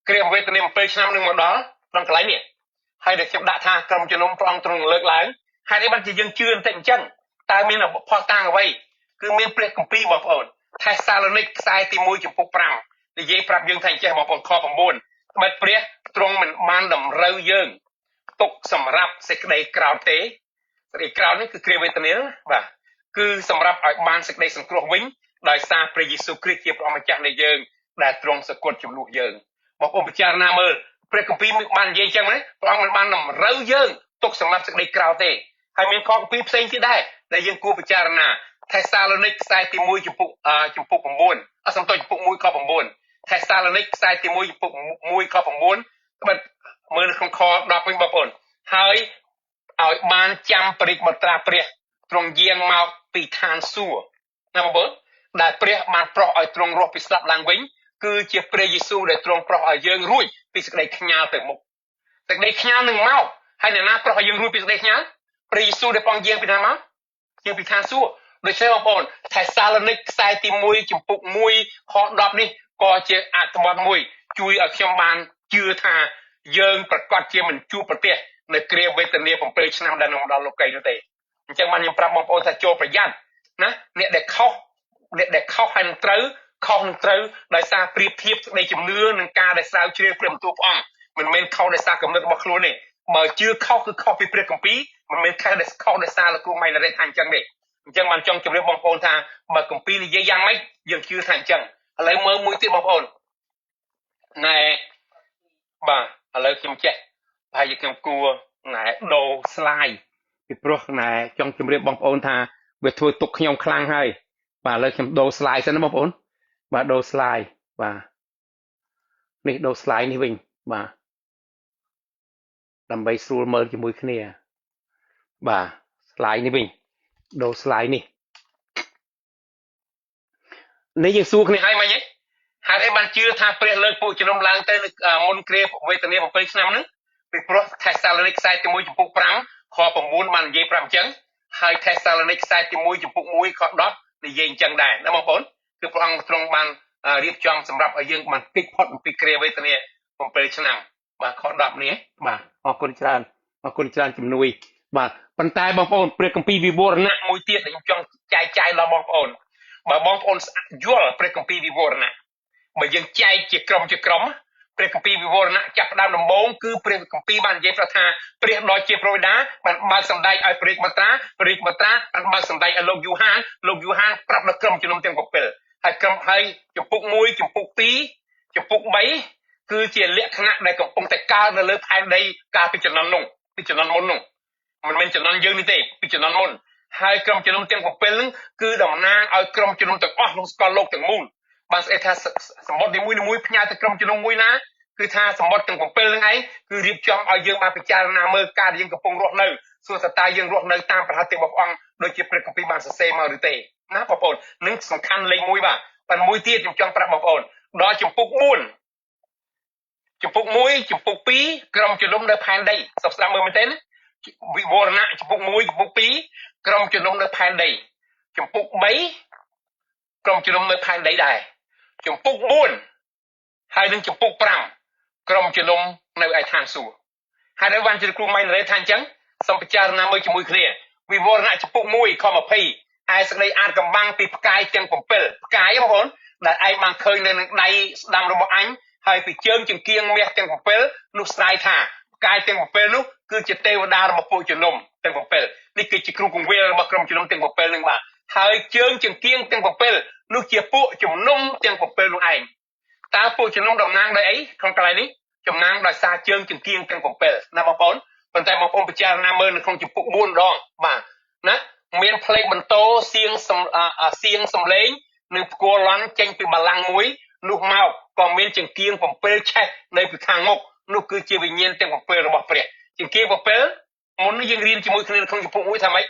គ្រាវេទនា7ឆ្នាំនឹងមកដល់ត្រង់កន្លែងនេះហើយដែលខ្ញុំដាក់ថាក្រុមជំនុំព្រះអង្គទ្រង់លើកឡើងហេតុអីបានជាយើងជឿបន្តិចអញ្ចឹងតើមានផុសតាំងអ្វីគឺមានព្រះគម្ពីរបងប្អូនថេសាឡូនីកខ្សែទី1ចំពុក5និយាយប្រាប់យើងថាអញ្ចេះបងប្អូនខ9បើព្រះទ្រង់មិនបានតម្រូវយើងទុកសម្រាប់សេចក្តីក្រោធទេសេចក្តីក្រោធនេះគឺគ្រាវេទនាបាទគឺសម្រាប់ឲ្យបានសេចក្តីសង្គ្រោះវិញដោយសារព្រះយេស៊ូវគ្រីស្ទជាព្រះម្ចាស់នៃយើងដែលទ្រង់សគត់ជំនួសយើងបងប្អូនពិចារណាមើលព្រះគម្ពីរបាននិយាយចឹងណាព្រះអង្គមិនបានតម្រូវយើងទុកសម្រាប់សេចក្តីក្រោធទេហើយមានខគម្ពីរផ្សេងទៀតដែរដែលយើងគួរពិចារណាថេសាឡូនីកខ្សែទី1ចំពុក9សំទោសចំពុក1ខ9ថេសាឡូនីកខ្សែទី1ចំពុក1ខ9ត្បិតមើលនៅក្នុងខ10វិញបងប្អូនហើយឲ្យបានចាំបរិបត្រាព្រះទ្រង់យាងមកពីឋានសួគ៌ណាបងប្អូនដែលព្រះបានប្រោះឲ្យទ្រង់រស់ពីស្លាប់ឡើងវិញគឺជាព្រះយេស៊ូវដែលទ្រង់ប្រោះឲ្យយើងរួចពីសេចក្តីខ្ញាល់ទៅមុខសេចក្តីខ្ញាល់នឹងមកហើយអ្នកណាប្រោះឲ្យយើងរួចពីសេចក្តីខ្ញាល់ព្រះយេស៊ូវដែលព្រះអង្គយាងពីណាមកយាងពីឋានសួគ៌ដូច្នេះបងប្អូនថេសាឡូនីកខ្សែទី1ចំពុក1ខ10នេះក៏ជាអត្ថបទមួយជួយឲ្យខ្ញុំបានជឿថាយើងប្រកាសជាមិនជួបប្រទះនៅគ្រាវេទនា7ឆ្នាំដែលនឹងមកដល់លោកីនោះទេអញ្ចឹងបានខ្ញុំប្រាប់បងប្អូនថាចូលប្រយ័ត្នណាអ្នកដែលខុសហើយនឹងត្រូវខុសនឹងត្រូវដោយសារប្រៀបធៀបសេចក្តីជំនឿនឹងការដែលស្រាវជ្រាវព្រះបន្ទូលព្រះអង្គ mình men khâu để xa cầm nước bọc luôn này mà chưa khâu cứ khâu bị bệt cầm pí mình men khâu để xa là cô mày là để thành chân này chân bạn trong chụp lên bong phôn tha mà cầm pí này dễ dàng mấy dừng chưa thành chân lấy mơ mũi tiếp bong phôn này bà lấy kim chạy hay kim cua này đồ slideពីព្រោះណែចង់ជម្រាបបងប្អូនថាវាធ្វើទុកខ្ញុំខ្លាំងហើយបាទឥឡូវខ្ញុំដូរ slide សិនណាបងប្អូនបាទដូរ slide បាទនេះដូរ slide នេះវិញបាទដើម្បីស្រួលមើលជាមួយគ្នាបាទ slide នេះវិញដូរ slide នេះយើងសួរគ្នាហើយមិញហ៎ហេតុអីបានជឿថាព្រះលើកពួកជំនុំឡើងទៅមុនគ្រាវេទនា7ឆ្នាំហ្នឹងពីព្រោះថេសាឡូនីកខ្សែទី1ចំពុក5ខ9បាននិយាយប្រាប់អញ្ចឹងហើយថេសាឡូនីកខ្សែទី1ចំពុក1ខ10និយាយអញ្ចឹងដែរណាបងប្អូនគឺព្រះអង្គទ្រង់បានរៀបចំសម្រាប់ឲ្យយើងបានគេចផុតអំពីគ្រាវេទនា7ឆ្នាំបាទខ10នេះបាទអរគុណច្រើនជំនួយបាទប៉ុន្តែបងប្អូនព្រះគម្ពីរវិវរណៈមួយទៀតដែលខ្ញុំចង់ចែកចាយដល់បងប្អូនបើបងប្អូនយល់ព្រះគម្ពីរវិវរណៈបើយើងចែកជាក្រុមព្រះគម្ពីរវិវរណៈចាប់ផ្ដើមដំបូងគឺព្រះគម្ពីរបាននិយាយប្រថាព្រះដ៏ជាព្រះបិតាបានបើកសម្ដែងឲ្យព្រះមត្រាបានបើកសម្ដែងឲ្យលោកយូហានប្រាប់ដល់ក្រុមជំនុំទាំង7ហើយចំពុក1ចំពុក2ចំពុក3គឺជាលក្ខណៈដែលកំពុងតែកើតនៅលើផែនដីកាលពីជំនាន់មុននោះមិនមែនជំនាន់យើងនេះទេពីជំនាន់មុនហើយក្រុមជំនុំទាំង7ហ្នឹងគឺតំណាងឲ្យក្រុមជំនុំទាំងអស់ក្នុងសកលលោកទាំងមូលបានស្អីថាសម្បត្តិនីមួយៗផ្ញើទៅក្រុមជំនុំមួយណាគឺថាសម្បត្តិទាំង7ហ្នឹងឯងគឺរៀបចំឲ្យយើងបានពិចារណាមើលការដែលយើងកំពុងរស់នៅសួរតើយើងរស់នៅតាមប្រហ័សទេរបស់អង្គដូចជាព្រះគម្ពីរបានសរសេរមកឬទេណាបងប្អូននឹងសំខាន់លេខ1បាទប៉ុន្តែមួយទៀតខ្ញុំចង់ប្រាប់បងប្អូនដល់ចំពុក4ចំពុក1ចំពុក2ក្រុមជំនុំនៅផែនដីសុខស្ដាប់មើលមែនទេណាវិវរណៈចំពុក1ចំពុក2ក្រុមជំនុំនៅផែនដីចំពុក3ក្រុមជំនុំនៅផែនដីដែរចំពុក4ហើយនឹងចំពុក5ក្រុមជំនុំនៅឯឋានសួគ៌ហើយនៅបានជាគ្រូម៉ៃរ៉េថាអញ្ចឹងសូមពិចារណាមើលជាមួយគ្នាវិវរណៈចំពុក1ខ20ឯសេចក្តីអាចកំបាំងពីផ្កាយទាំង7ផ្កាយបងប្អូនដែលឯងបានឃើញនៅនឹងដៃស្ដាំរបស់អញហើយពីជើងចង្គៀងមាសទាំង7នោះស្រ័យថាផ្កាយទាំង7នោះគឺជាទេវតារបស់ពួកជំនុំទាំង7នេះគឺជាគ្រូកង្វៀលរបស់ក្រុមជំនុំទាំង7នឹងបាទហើយជើងចង្គៀងទាំង7នោះជាពួកជំនុំទាំង7នោះឯងតើពួកជំនុំតំណាងដោយអីក្នុងកន្លែងនេះតំណាងដោយសារជើងចង្គៀងទាំង7ណាបងប្អូនប៉ុន្តែបងប្អូនពិចារណាមើលនៅក្នុងចំពុក4ម្ដងបាទណាមានផ្លេកបន្ទោសៀងសំឡេងនិងផ្គរឡាន់ចេញពីបល្ល័ង្កមួយនោះមកក៏មានចង្គៀង7ឆេះនៅពីខាងមុខនោះគឺជាវិញ្ញាណទាំង7របស់ព្រះចង្គៀង7មុននេះយើងរៀនជាមួយគ្នាក្នុងចំពុក1ថាម៉េច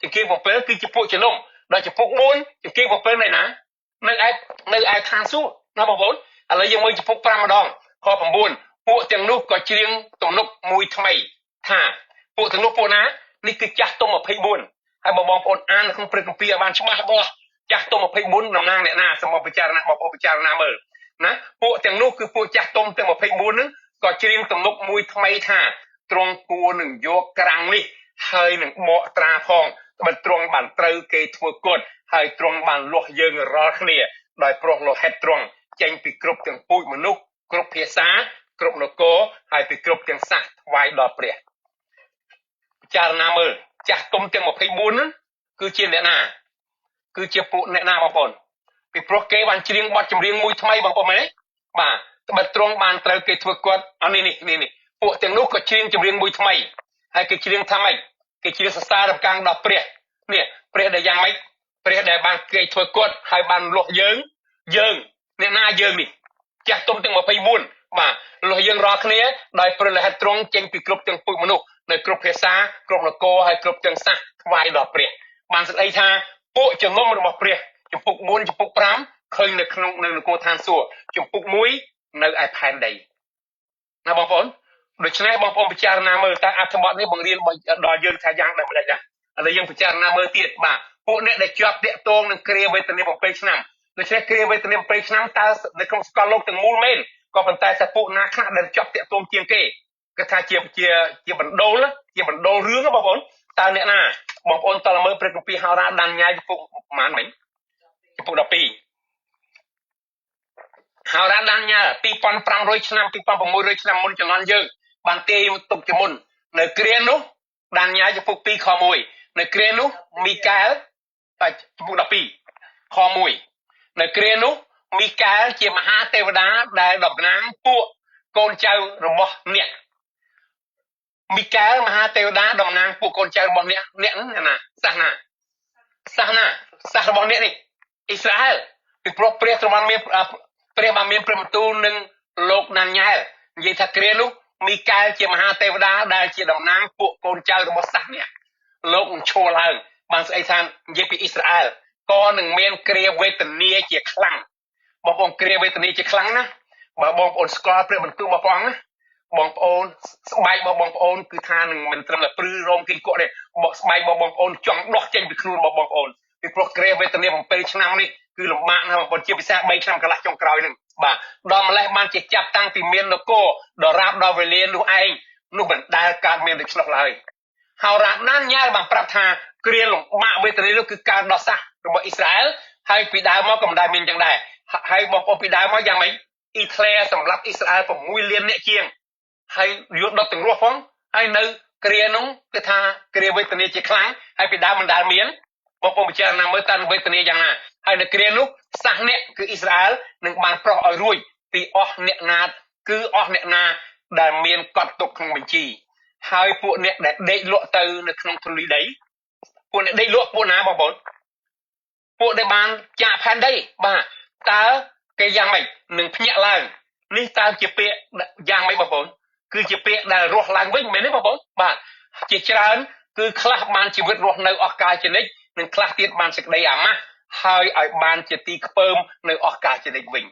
ចង្គៀង7គឺជាពួកជំនុំដល់ចំពុក4ចង្គៀង7នៅណានៅឯឋានសួគ៌ណាបងប្អូនឥឡូវយើងមើលចំពុក5ម្ដងខ9ពួកទាំងនោះក៏ច្រៀងទំនុកមួយថ្មីថាពួកទាំងនោះពួកណានេះគឺចាស់ទុំ24ហើយបងប្អូនអានក្នុងព្រះគម្ពីរឲ្យបានច្បាស់របស់ចាស់ទុំ24តំណាងអ្នកណាសូមពិចារណាបងប្អូនពិចារណាមើលណាពួកទាំងនោះគឺពួកចាស់ទុំទាំង24ហ្នឹងក៏ច្រៀងទំនុកមួយថ្មីថាទ្រង់គួរនឹងយកក្រាំងនេះហើយនឹងបកត្រាផងបើទ្រង់បានត្រូវគេធ្វើគុតហើយទ្រង់បានលាស់យើងរាល់គ្នាដោយព្រោះលោហិតទ្រង់ចេញពីគ្រប់ទាំងពូជមនុស្សគ្រប់ភាសាគ្រប់នគរហើយពីគ្រប់ទាំងសាសថ្វាយដល់ព្រះពិចារណាមើលចាស់ទុំទាំង24ហ្នឹងគឺជាអ្នកណាគឺជាពួកអ្នកណាបងប្អូនពីព្រោះគេបានច្រៀងបទចម្រៀងមួយថ្មីបងប្អូនមែនទេបាទបើទ្រង់បានត្រូវគេធ្វើគាត់នេះពួកទាំងនោះក៏ច្រៀងចម្រៀងមួយថ្មីហើយគេច្រៀងថាម៉េចគេច្រៀងសរសើររំកាំងដល់ព្រះនេះព្រះដែលយ៉ាងម៉េចព្រះដែលបានគេធ្វើគាត់ហើយបានលាស់យើងអ្នកណាយើងនេះចាស់ទុំទាំង24បាទលាស់យើងរាល់គ្នាដោយព្រះលិខិតទ្រង់ចេញពីគ្រប់ទាំងពូជមនុស្សនៅគ្រប់ភាសាគ្រប់នគរហើយគ្រប់ទាំងសាសថ្វាយដល់ព្រះបានសេចក្តីថាពួកជំនុំរបស់ព្រះចំពុក4ចំពុក5ឃើញនៅក្នុងនៅនគរឋានសួគ៌ចំពុក1នៅឯផែនដីណាបងប្អូនដូច្នេះបងប្អូនពិចារណាមើលតើអត្ថបទនេះបង្រៀនដល់យើងថាយ៉ាងដូចម្ដេចណាឥឡូវយើងពិចារណាមើលទៀតបាទពួកអ្នកដែលជាប់តាក់ទងនឹងគ្រាវេទនា7ឆ្នាំដូច្នេះគ្រាវេទនា7ឆ្នាំតើនៅក្នុងសកលលោកទាំងមូលមែនក៏ប៉ុន្តែតែពួកណាខ្លះដែលជាប់តាក់ទងជាងគេគឺថាជាបណ្ដូលរឿងបងប្អូនតើអ្នកណាបងប្អូនតើមើលព្រះគម្ពីរហោរាដានញ៉ាយចំពុកប្រហែលមិញចំពុក12ហ ហើយរ៉ាដានញ៉ា2500ឆ្នាំ2600ឆ្នាំមុនចំនួនយើងបានទេទុកជាមុននៅគ្រានោះដានញ៉ាចំពុក2ខ1នៅគ្រានោះមីកែលចំពុក12ខ1នៅគ្រានោះមីកែលជាមហាទេវតាដែលតំណាងពួកកូនចៅរបស់អ្នកមីកែលមហាទេវតាតំណាងពួកកូនចៅរបស់អ្នកណាសាសនារបស់អ្នកនេះអ៊ីស្រាអែលពីព្រោះព្រះទ្រង់មានព្រះបានមានព្រះបន្ទូលនឹងលោកណានញ៉ែលនិយាយថាគ្រានោះមីកែលជាមហាទេវតាដែលជាតំណាងពួកកូនចៅរបស់សាសនាលោកនឹងឈរឡើងបានស្អីថានិយាយពីអ៊ីស្រាអែលក៏នឹងមានគ្រាវេទនាជាខ្លាំងបងប្អូនគ្រាវេទនាជាខ្លាំងណាបើបងប្អូនស្គាល់ព្រះបន្ទូលរបស់ព្រះអង្គណាបងប្អូនស្បែករបស់បងប្អូនគឺថានឹងមិនត្រឹមតែព្រឺរោមគិតគក់ទេស្បែករបស់បងប្អូនចង់ដោះចេញពីខ្លួនរបស់បងប្អូនពីព្រោះគ្រាវេទនា7ឆ្នាំនេះគឺលំបាកណាស់បងប្អូនជាពិសេស3ឆ្នាំកន្លះចុងក្រោយហ្នឹងបាទដល់ម្លេះបានជាចាប់តាំងពីមាននគរដល់រាបដល់វេលានោះឯងនោះមិនដែលកើតមានដូច្នោះឡើយហើយរ៉ាណានញ៉ែលបានប្រាប់ថាគ្រាលំបាកវេទនានោះគឺការដោះសាសរបស់អ៊ីស្រាអែលហើយពីដើមមកក៏មិនដែលមានយ៉ាងដែរហើយបងប្អូនពីដើមមកយ៉ាងម៉េចអ៊ីធ្លែសម្រាប់អ៊ីស្រាអែល6លានអ្នកជាងហើយយកដុតទាំងរស់ផងហើយនៅគ្រានោះគឺថាគ្រាវេទនាជាខ្លាំងហើយពីដើមមិនដែលមានបងប្អូនពិចារណាមើលតើវេទនាយ៉ាងណាហើយនៅគ្រានោះសាសអ្នកគឺអ៊ីស្រាអែលនឹងបានប្រោះឲ្យរួចពីអស់អ្នកណាគឺអស់អ្នកណាដែលមានកត់ទុកក្នុងបញ្ជីហើយពួកអ្នកដែលដេកលក់ទៅនៅក្នុងធូលីដីពួកអ្នកដេកលក់ពួកណាបងប្អូនពួកដែលបានចាក់ផែនដីបាទតើគេយ៉ាងម៉េចនឹងភ្ញាក់ឡើងនេះតើជាពាក្យយ៉ាងម៉េចបងប្អូនគឺជាពាក្យដែលរស់ឡើងវិញមែនទេបងប្អូនបាទជាច្រើនគឺខ្លះបានជីវិតរស់នៅអស់កាលជានិច្ចនិងខ្លះទៀតបានសេចក្តីអាម៉ាស់ហើយឲ្យបានជាទីខ្ពើមនៅអស់កាលជានិច្ចវិញ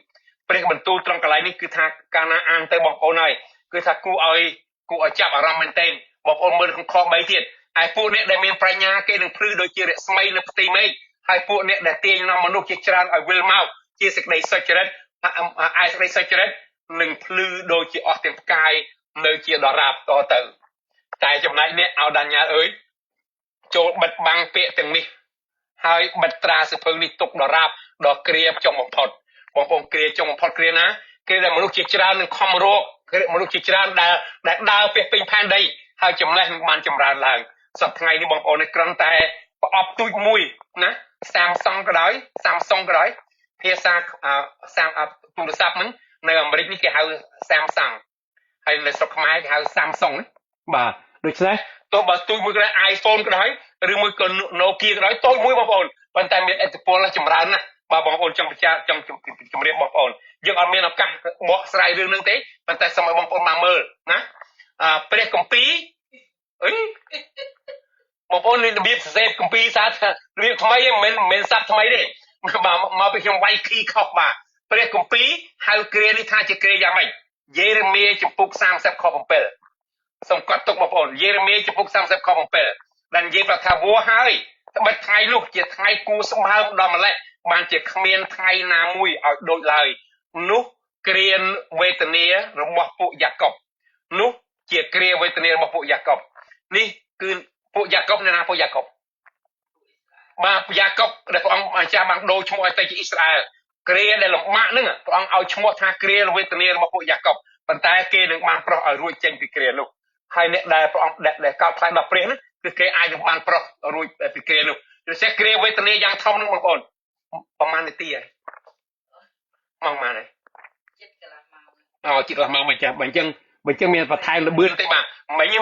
ព្រះបន្ទូលត្រង់កន្លែងនេះគឺថាកាលណាអានទៅបងប្អូនហើយគឺថាគួរឲ្យចាប់អារម្មណ៍មែនទែនបងប្អូនមើលក្នុងខ3ទៀតហើយពួកអ្នកដែលមានប្រាជ្ញាគេនឹងភ្លឺដូចជារស្មីនៅផ្ទៃមេឃហើយពួកអ្នកដែលទាញនាំមនុស្សជាច្រើនឲ្យវិលមកជាសេចក្តីសុចរិតឯសេចក្តីសុចរិតនឹងភ្លឺដូចជាអស់ទាំងផ្កាយនៅជាដរាបតទៅតែចំណែកអ្នកឲ្យដាញ់ញ៉ាអើយចូលបិទបាំងពាក្យទាំងនេះហើយបិទត្រាសិភៅនេះទុកដរាបដល់គ្រាចុងបំផុតបងប្អូនគ្រាចុងបំផុតគ្រាណាគ្រាដែលមនុស្សជាច្រើននឹងខំរកមនុស្សជាច្រើនដែលដើរពេះពេញផែនដីហើយចំណេះនឹងបានចម្រើនឡើងសប្តាហ៍ថ្ងៃនេះបងប្អូននេះគ្រាន់តែប្រអប់ទូចមួយណាSamsungក៏ដោយភាសាទូរស័ព្ទហ្នឹងនៅអាមេរិកនេះគេហៅ Samsung ហើយនៅស្រុកខ្មែរគេហៅ Samsung បាទដូច្នេះទោះបើទូចមួយក៏ដោយ iPhone ក៏ដោយឬមួយក៏ Nokia ក៏ដោយតូចមួយបងប្អូនប៉ុន្តែមានឥទ្ធិពលចម្រើនណាស់បាទបងប្អូនចង់ជម្រាបបងប្អូនយើងអត់មានឱកាសបកស្រាយរឿងហ្នឹងទេប៉ុន្តែសូមឲ្យបងប្អូនមកមើលណាព្រះគម្ពីរអីបងប្អូននេះរបៀបសរសេរគម្ពីរសារបៀបថ្មីមិនមែនស័ព្ទថ្មីទេមកពីខ្ញុំវាយគីខុសបាទព្រះគម្ពីរហៅគ្រានេះថាជាគ្រាយ៉ាងម៉េចយេរេមៀចំពុក30ខ7សូមកត់ទុកបងប្អូនយេរេមៀចំពុក30ខ7ដែលនិយាយប្រាប់ថាវោហើយត្បិតថ្ងៃនោះជាថ្ងៃគួរស្បើមដល់ម្លេះបានជាគ្មានថ្ងៃណាមួយឲ្យដូចឡើយនោះគ្រាវេទនារបស់ពួកយ៉ាកុបនោះជាគ្រាវេទនារបស់ពួកយ៉ាកុបនេះគឺពួកយ៉ាកុបណាពួកយ៉ាកុបបាទយ៉ាកុបដែលព្រះអង្គអាចារ្យបានដូរឈ្មោះឲ្យទៅជាអ៊ីស្រាអែលគ្រាដែលលំបាកហ្នឹងព្រះអង្គឲ្យឈ្មោះថាគ្រាវេទនារបស់ពួកយ៉ាកុបប៉ុន្តែគេនឹងបានប្រោះឲ្យរួចចេញពីគ្រានោះហើយអ្នកដែលព្រះអង្គដែលកោតខ្លាចដល់ព្រះហ្នឹងគឺគេអាចនឹងបានប្រោះរួចពីគ្រានោះដូច្នេះគ្រាវេទនាយ៉ាងធំហ្នឹងបងប្អូនប្រហែលនាទីហើយម៉ោងប៉ុន្មានហើយចិត្តកន្លះម៉ោងមិនចាស់បើអញ្ចឹងមានបន្ថែមលបឿនទេបាទមិញ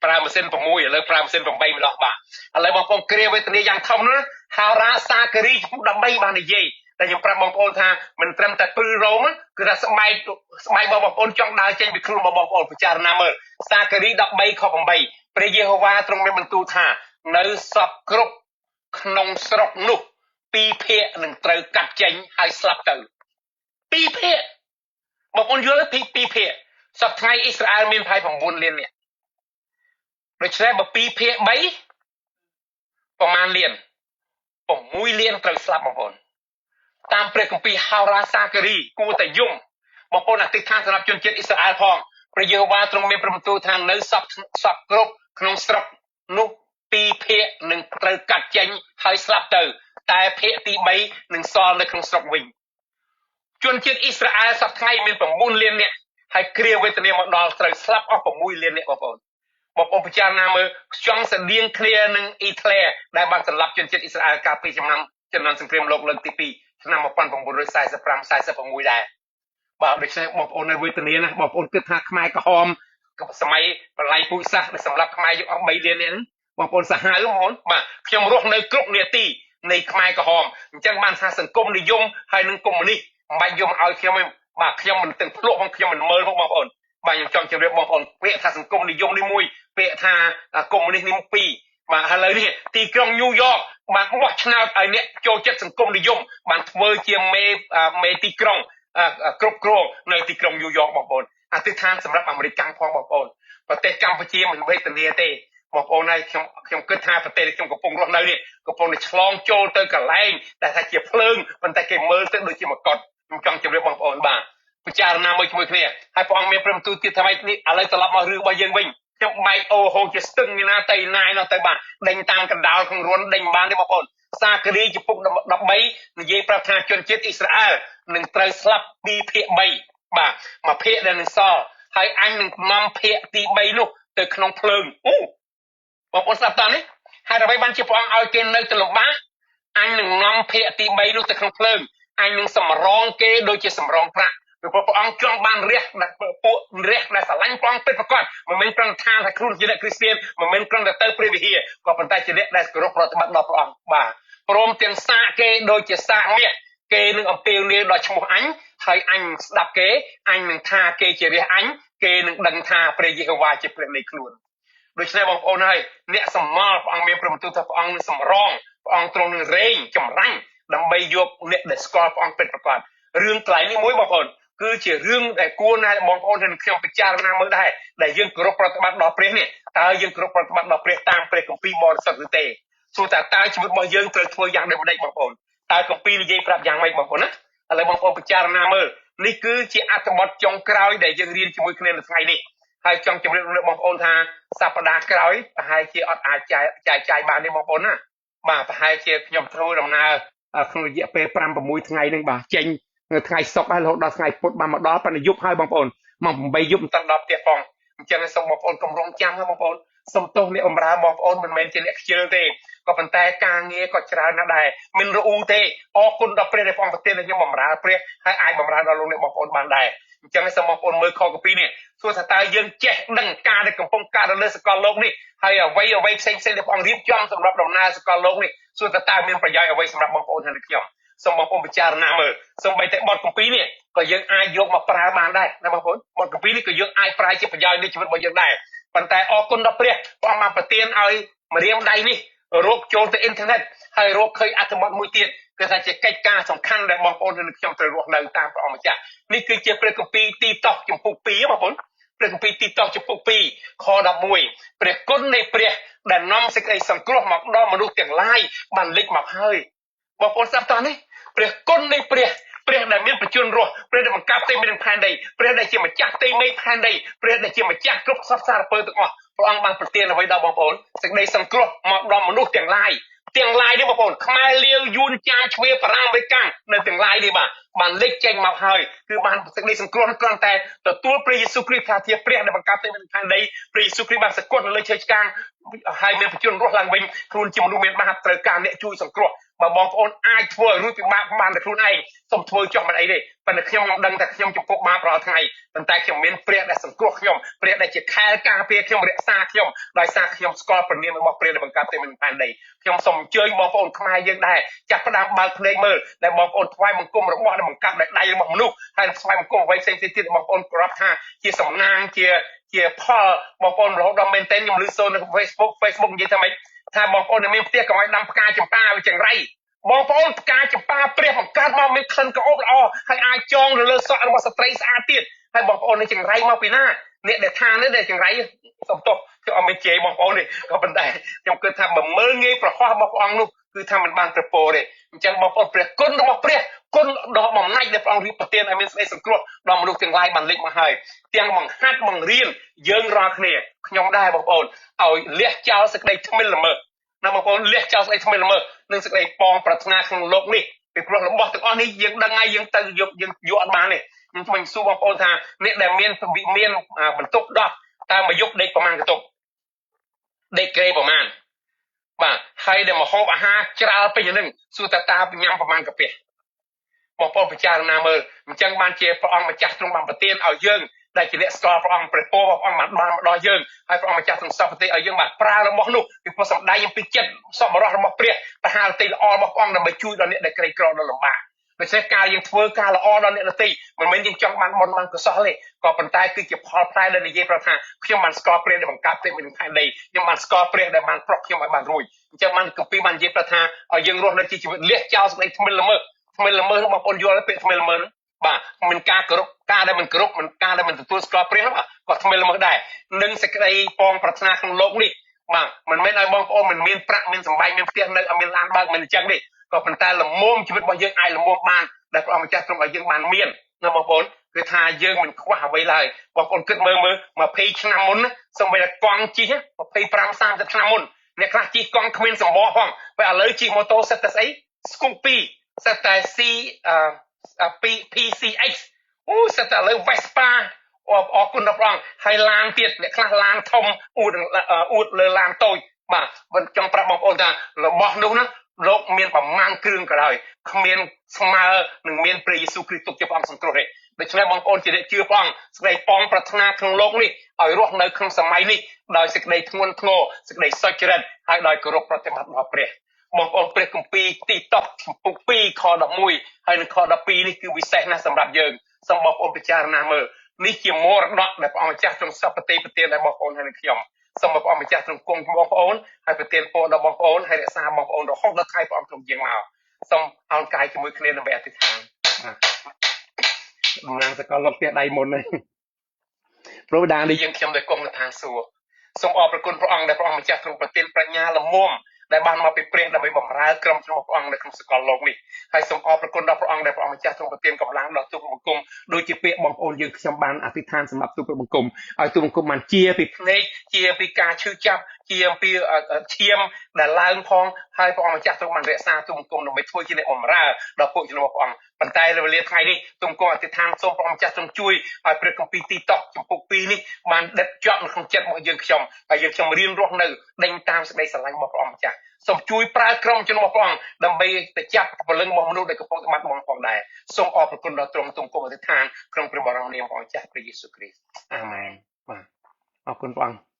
ប្រើម៉ាស៊ីន6ឥឡូវប្រើម៉ាស៊ីន8ម្ដងបាទឥឡូវបងប្អូនគ្រាវេទនាយ៉ាងធំណាស់ហារ៉ាសាការីចំពុក13បាននិយាយតែខ្ញុំប្រាប់បងប្អូនថាមិនត្រឹមតែព្រឺរោមគឺថាស្បែករបស់បងប្អូនចង់ដើរចេញពីខ្លួនរបស់បងប្អូនពិចារណាមើលសាការី13ខ8ព្រះយេហូវ៉ាទ្រង់មានបន្ទូលថានៅសពគ្រប់ក្នុងស្រុកនោះ2ភាគនឹងត្រូវកាត់ចេញហើយស្លាប់ទៅ2ភាគបងប្អូនយល់ទេ2ភាគសប្តាហ៍ថ្ងៃអ៊ីស្រាអែលមានប្រហែល9លាននាក់ដូច្នេះបើ2ភាគ3ប្រមាណលាន6លានត្រូវស្លាប់បងប្អូនតាមព្រះគម្ពីរហោរាសាការីគួរតែយំបងប្អូនអធិដ្ឋានសម្រាប់ជនជាតិអ៊ីស្រាអែលផងព្រះយេហូវ៉ាទ្រង់មានប្របន្ទូលថានៅសពគ្រប់ក្នុងស្រុកនោះ2ភាគនឹងត្រូវកាត់ចេញហើយស្លាប់ទៅតែភាគទី3នឹងសល់នៅក្នុងស្រុកវិញ ជនជាតិអ៊ីស្រាអែលសប្តាហ៍មាន9លាននាក់ហើយគ្រាវេទនាមកដល់ត្រូវស្លាប់អស់6លាននាក់បងប្អូនពិចារណាមើលខ្យង់ស្តៀងគ្នានឹងអ៊ីតឡែដែលបានសម្លាប់ជនជាតិអ៊ីស្រាអែលកាលពីចំនួនសង្គ្រាមលោកលើកទី2ឆ្នាំ1945-46ដែរបាទដូច្នេះបងប្អូននៅវេទនាណាបងប្អូនគិតថាខ្មែរក្រហមសម័យបល័យពូជសាសន៍ដែលសម្រាប់ខ្មែរយកអស់3លាននាក់ហ្នឹងបងប្អូនសាហាវហ្មងបាទខ្ញុំរស់នៅគ្រប់នាទីនៃខ្មែរក្រហមអញ្ចឹងបានថាសង្គមនិយមហើយនឹងកុម្មុយនីសមិនបាច់យកឲ្យខ្ញុំទេបាទខ្ញុំមិនទាំងភ្លក់ផងខ្ញុំមិនមើលផងបងប្អូនបាទខ្ញុំចង់ជម្រាបបងប្អូនពាក្យថាសង្គមនិយមនេះមួយពាក្យថាកុម្មុយនីសនេះពីរបាទឥឡូវនេះទីក្រុងញូវយ៉កបានបោះឆ្នោតឲ្យអ្នកចូលចិត្តសង្គមនិយមបានធ្វើជាមេទីក្រុងគ្រប់គ្រងនៅទីក្រុងញូវយ៉កបងប្អូនអធិដ្ឋានសម្រាប់អាមេរិកកាំងផងបងប្អូនប្រទេសកម្ពុជាមិនវេទនាទេបងប្អូនហើយខ្ញុំគិតថាប្រទេសខ្ញុំកំពុងរស់នៅនេះកំពុងតែឆ្លងចូលទៅកន្លែងដែលថាជាភ្លើងប៉ុន្តែគេមើលទៅដូចជាមកុដខ្ញុំចង់ជម្រាបបងប្អូនបាទពិចារណាមួយជាមួយគ្នាហើយព្រះអង្គមានព្រមទូលទៀតថាម៉េចនេះឥឡូវត្រឡប់មករឿងរបស់យើងវិញខ្ញុំបែកអូហូជាស្ទឹងណាទៅណាយនោះទៅបាទដេញតាមកណ្ដាលក្នុងរួនដេញបានទេបងប្អូនសាគរីចំពុក13និយាយប្រាប់ថាជនជាតិអ៊ីស្រាអែលនឹងត្រូវស្លាប់2ភាគ3បាទមួយភាគដែលនឹងសល់ហើយអញនឹងនាំភាគទី3នោះទៅក្នុងភ្លើងអូបងប្អូនស្ដាប់តាមនេះហើយអ្វីបានជាព្រះអង្គឲ្យគេនៅទៅលំបាកអញនឹងនាំភាគទី3នោះទៅក្នុងភ្លើងអញនឹងសម្រងគេដូចជាសម្រងប្រាក់ព្រោះព្រះអង្គចង់បានរះពួករះដែលស្រឡាញ់ព្រះអង្គពិតប្រាកដមិនមែនគ្រាន់តែថាខ្លួនជាអ្នកគ្រីស្ទានមិនមែនគ្រាន់តែទៅព្រះវិហារក៏ប៉ុន្តែជាអ្នកដែលគោរពប្រតិបត្តិដល់ព្រះអង្គបាទព្រមទាំងសាកគេដូចជាសាកមាសគេនឹងអំពាវនាវដល់ឈ្មោះអញហើយអញស្ដាប់គេអញនឹងថាគេជារះអញគេនឹងដឹងថាព្រះយេហូវ៉ាជាព្រះនៃខ្លួនដូច្នេះបងប្អូនហើយអ្នកសមល់ព្រះអង្គមានព្រមទូលថាព្រះអង្គនឹងសម្រងព្រះអង្គទ្រង់នឹងរែងចម្រាញ់ដើម្បីយកអ្នកដែលស្គាល់ព្រះអង្គពិតប្រាកដរឿងកន្លែងនេះមួយបងប្អូនគឺជារឿងដែលគួរណាស់បងប្អូននិងខ្ញុំពិចារណាមើលដែរដែលយើងគោរពប្រតិបត្តិដល់ព្រះនេះតើយើងគោរពប្រតិបត្តិដល់ព្រះតាមព្រះគម្ពីរបរិសុទ្ធឬទេសួរតើជីវិតរបស់យើងត្រូវធ្វើយ៉ាងដូចម្តេចបងប្អូនតើគម្ពីរនិយាយប្រាប់យ៉ាងម៉េចបងប្អូនណាឥឡូវបងប្អូនពិចារណាមើលនេះគឺជាអត្ថបទចុងក្រោយដែលយើងរៀនជាមួយគ្នានៅថ្ងៃនេះហើយចង់ជម្រាបលោកបងប្អូនថាសប្តាហ៍ក្រោយប្រហែលជាអត់អាចចាយបានទេបងប្អូនណាបាទប្រហែលជាខ្ញុំធ្វើដំណើរក្នុងរយៈពេល5 6ថ្ងៃនឹងបាទចេញថ្ងៃសុក្រហើយរហូតដល់ថ្ងៃពុធបានមកដល់ប៉ុន្តែយប់ហើយបងប្អូនមក8យប់មិនតាន់ដល់ផ្ទះផងអញ្ចឹងសូមបងប្អូនកំរងចាំណាបងប្អូនសូមទោសអ្នកបម្រើបងប្អូនមិនមែនជាអ្នកខ្ជិលទេក៏ប៉ុន្តែការងារក៏ច្រើនណាស់ដែរមិនរអ៊ូទេអរគុណដល់ព្រះដែលព្រះអង្គប្រទានឲ្យខ្ញុំបម្រើព្រះហើយអាចបម្រើដល់លោកអ្នកបងប្អូនបានដែរអញ្ចឹងសូមបងប្អូនមើលខគម្ពីរនេះសួរថាតើយើងចេះដឹងការដែលកំពុងកើតនៅលើសកលលោកនេះហើយអ្វីផ្សេងដែលព្រះអង្គរៀបចំសម្រាប់ដំណើរសកលលោកនេះសួរថាតើមានប្រយោជន៍អ្វីសម្រាប់បងប្អូនហើយខ្ញុំសូមបងប្អូនពិចារណាមើលសូម្បីតែបទគម្ពីរនេះក៏យើងអាចយកមកប្រើបានដែរណាបងប្អូនបទគម្ពីរនេះក៏យើងអាចប្រើជាប្រយោជន៍នៃជីវិតរបស់យើងដែរប៉ុន្តែអរគុណដល់ព្រះអង្គបានប្រទានឲ្យម្រាមដៃនេះរកចូលទៅអ៊ីនធឺណិតហើយរកឃើញអត្ថបទមួយទៀតគឺថាជាកិច្ចការសំខាន់ដែលបងប្អូននិងខ្ញុំត្រូវរស់នៅតាមព្រះអង្គម្ចាស់នេះគឺជាព្រះគម្ពីរទីតោសចំពុក2បងប្អូនព្រះគម្ពីរទីតោសចំពុក2ខ11ព្រះគុណនៃព្រះដែលនាំសេចក្តីសង្គ្រោះមកដល់មនុស្សទាំងឡាយបានលេចមកហើយបងប្អូនស្ដាប់តោះនេះព្រះគុណនៃព្រះដែលមានបច្ចុប្បន្នរស់ព្រះដែលបង្កើតទេមេនិងផែនដីព្រះដែលជាម្ចាស់ទេមេផែនដីព្រះដែលជាម្ចាស់គ្រប់សពសារពើទាំងអស់ព្រះអង្គបានប្រទានអ្វីដល់បងប្អូនសេចក្តីសង្គ្រោះមកដល់មនុស្សទាំងឡាយនេះបងប្អូនខ្មែរលាវយួនចាមជ្វាបារាំងអាមេរិកនៅទាំងឡាយនេះបានលេចចេញមកហើយគឺបានសេចក្តីសង្គ្រោះគ្រាន់តែទទួលព្រះយេស៊ូវគ្រីស្ទថាជាព្រះដែលបង្កើតទេមេនិងផែនដីព្រះយេស៊ូវគ្រីស្ទបានសគត់នៅលើឈើឆ្កាងហើយមានបច្ចុប្បន្នរស់ឡើងវិញខ្លួនជាមនុស្សមានបាបត្រូវការអ្នកជួយសង្គ្រោះបើបងប្អូនអាចធ្វើឲ្យរួចពីបាបបានតែខ្លួនឯងសូមធ្វើចុះមិនអីទេប៉ុន្តែខ្ញុំមិនដឹងថាខ្ញុំចំពោះបាបរាល់ថ្ងៃប៉ុន្តែខ្ញុំមានព្រះដែលសង្គ្រោះខ្ញុំព្រះដែលជាខែលការពារខ្ញុំរក្សាខ្ញុំដោយសារខ្ញុំស្គាល់ព្រះនាមរបស់ព្រះដែលបង្កើតទេមេនិងផែនដីខ្ញុំសូមអញ្ជើញបងប្អូនខ្មែរយើងដែរចាប់ផ្ដើមបើកភ្នែកមើលដែលបងប្អូនថ្វាយបង្គំរបស់ដែលបង្កើតដោយដៃរបស់មនុស្សហើយថ្វាយបង្គំអ្វីផ្សេងទៀតបងប្អូនគោរពថាជាសំណាងជាផលបងប្អូនរហូតដល់មែនទែនខ្ញុំឮសូរនៅ Facebook និយាយថាម៉េចថាបងប្អូនដែលមានផ្ទះកុំឲ្យដាំផ្កាចម្ប៉ាវាចង្រៃបងប្អូនផ្កាចម្ប៉ាព្រះបង្កើតមកមានក្លិនក្រអូបល្អហើយអាចចងនៅលើសក់របស់ស្ត្រីស្អាតទៀតហើយបងប្អូននេះចង្រៃមកពីណាអ្នកដែលថានេះដែលចង្រៃសុំទោសខ្ញុំអត់មានជេរបងប្អូនទេក៏ប៉ុន្តែខ្ញុំគិតថាបើមើលងាយប្រហោះរបស់ព្រះអង្គនោះគឺថាมันបានប្រពោទេអញ្ចឹងបងប្អូនព្រះគុណរបស់ព្រះគុណដ៏បំណាច់ដែលព្រះអង្គរៀបប្រទានឲ្យមានសេចក្តីសង្គ្រោះដល់មនុស្សទាំងឡាយបានលេចមកហើយទាំងបង្ហាត់បង្រៀនយើងរាល់គ្នាខ្ញុំដែរបងប្អូនឲ្យលះចោលសេចក្តីថ្មិលល្មើសណាបងប្អូនលះចោលសេចក្តីថ្មិលល្មើសនិងសេចក្តីប៉ងប្រាថ្នាក្នុងលោកនេះ ពីព្រោះរបស់ទាំងអស់នេះយើងដឹងហើយយើងទៅយកអត់បានទេខ្ញុំជួយសួរបងប្អូនថាអ្នកដែលមានបន្ទប់ដោះតើមកយកដេកប្រមាណកន្ទប់ដេកក្រេប្រមាណបាទហើយដែលមកហូបអាហារច្រើនពេញហ្នឹងសួរតើញ៉ាំប្រមាណកាពះបងប្អូនពិចារណាមើលអញ្ចឹងបានជាព្រះអង្គម្ចាស់ទ្រង់បានប្រទានឲ្យយើងដែលជាអ្នកស្គាល់ព្រះអង្គព្រះពរព្រះអង្គបានមកដល់យើងហើយព្រះអង្គម្ចាស់ទ្រង់សពតិឲ្យយើងបានប្រើរបស់នោះពីព្រោះសម្ដែងអំពីចិត្តសប្បុរសរបស់ព្រះប្រហារទីល្អរបស់ព្រះអង្គដើម្បីជួយដល់អ្នកដែលក្រីក្រដល់លំបាកដូច្នេះការយើងធ្វើការល្អដល់អ្នកដទៃមិនមែនយើងចង់បានបុណ្យបានកុសលទេក៏ប៉ុន្តែគឺជាផលផ្លែដែលនិយាយប្រាប់ថាខ្ញុំបានស្គាល់ព្រះដែលបង្កើតទេមិនខែដីខ្ញុំបានស្គាល់ព្រះដែលបានប្រក់ខ្ញុំឲ្យបានរួចអញ្ចឹងបានគម្ពីរបាននិយាយប្រាប់ថាឲ្យយើងរស់នៅជាជីវិតលះចោលសេចក្តីថ្មិលល្មើសបងប្អូនយល់ទេពាក្យថ្មិលល្មើសបាទមិនការគោរពការដែលមិនគោរពមិនការដែលមិនទទួលស្គាល់ព្រះបាទក៏ថ្មិលល្មើសដែរនឹងសេចក្តីពងប្រាថ្នាក្នុងโลกនេះបាទមិនមែនឲ្យបងប្អូនមិនមានប្រាក់មានសម្បែងមានផ្ទះនៅអត់មានឡានបើកមិនអញ្ចឹងទេក៏ប៉ុន្តែលមុំជីវិតរបស់យើងអាចលមុំបានដែលព្រះអង្គម្ចាស់ទ្រង់ឲ្យយើងបានមានណាបងប្អូនគឺថាយើងមិនខ្វះអ្វីឡើយបងប្អូនគិតមើល20ឆ្នាំមុនសូម្បីតែកង់ជិះ25 30ឆ្នាំមុនអ្នកខ្លះជិះកង់គ្មានសម្បកផងពេលឥឡូវជិះម៉ូតូសិតតែស្អី Scoopy សិតតែ PCX អូសិតតែឥឡូវ Vespa អរគុណដល់ព្រះអង្គហើយឡានទៀតអ្នកខ្លះឡានធំអួតលើឡានតូចបាទមិនចង់ប្រាប់បងប្អូនថារបស់នោះណាលោកមានប្រមាណគ្រឿងក៏ដោយគ្មានស្មើនឹងមានព្រះយេស៊ូវគ្រីស្ទទុកជាព្រះអង្គសង្គ្រោះទេដូច្នេះបងប្អូនជាអ្នកជឿព្រះអង្គសេចក្តីប៉ងប្រាថ្នាក្នុងโลกនេះឲ្យរស់នៅក្នុងសម័យនេះដោយសេចក្តីធ្ងន់ធ្ងរសេចក្តីសុចរិតហើយដោយគោរពប្រតិបត្តិដល់ព្រះបងប្អូនព្រះគម្ពីរទីតកចំពុក2ខ11ហើយនិងខ12នេះគឺវិសេសណាស់សម្រាប់យើងសូមបងប្អូនពិចារណាមើលនេះជាមរតកដែលព្រះអង្គម្ចាស់ទ្រង់សពតិប្រទានដល់បងប្អូនហើយនិងខ្ញុំសូមព្រះអង្គម្ចាស់ទ្រង់គង់បងប្អូនហើយប្រទានពរដល់បងប្អូនហើយរក្សាបងប្អូនរហូតដល់ថ្ងៃព្រះអង្គទ្រង់យាងមកសូមអោនកាយជាមួយគ្នាដើម្បីអធិដ្ឋានតំណាងសកលលោកផ្ទះដៃមុនហើយព្រោះដាននេះយើងខ្ញុំដែលគង់នៅឋានសួគ៌សូមអរព្រគុណព្រះអង្គដែលព្រះអង្គម្ចាស់ទ្រង់ប្រទានប្រាជ្ញាល្មមដែលបានមកពីព្រះដើម្បីបម្រើក្រុមជំនុំព្រះអង្គនៅក្នុងសកលលោកនេះហើយសូមអរព្រគុណដល់ព្រះអង្គដែលព្រះអង្គម្ចាស់ទ្រង់ប្រទានកម្លាំងដល់ទូលបង្គំដូចជាពាក្យបងប្អូនយើងខ្ញុំបានអធិដ្ឋានសម្រាប់ទូលបង្គំឲ្យទូលបង្គំបានជាពីភ្នែកជាពីការឈឺចាប់ជាពីឈាមដែលឡើងផងហើយព្រះអង្គម្ចាស់ទ្រង់បានរក្សាទូលបង្គំដើម្បីធ្វើជាអ្នកបម្រើដល់ពួកជំនុំព្រះអង្គប៉ុន្តែវេលាថ្ងៃនេះទូលបង្គំអធិដ្ឋានសូមព្រះអង្គម្ចាស់ទ្រង់ជួយឲ្យព្រះគម្ពីរទីតកចំពុក2នេះបានដិតជាប់នៅក្នុងចិត្តរបស់យើងខ្ញុំហើយយើងខ្ញុំរៀនរស់នៅដេញតាមសេចក្តីស្រឡាញ់របស់ព្រះអង្គម្ចាស់សូមជួយប្រើក្រុមជំនុំព្រះអង្គដើម្បីទៅចាប់ពលឹងរបស់មនុស្សដែលកំពុងតែបាត់បង់ផងដែរសូមអរព្រគុណដល់ទ្រង់ទូលបង្គំអធិដ្ឋានក្នុងព្រះបរមនាមព្រះអង្គម្ចាស់ព្រះយេស៊ូវគ្រីស្ទអាមែនបាទអរគុណព្រះអង្គ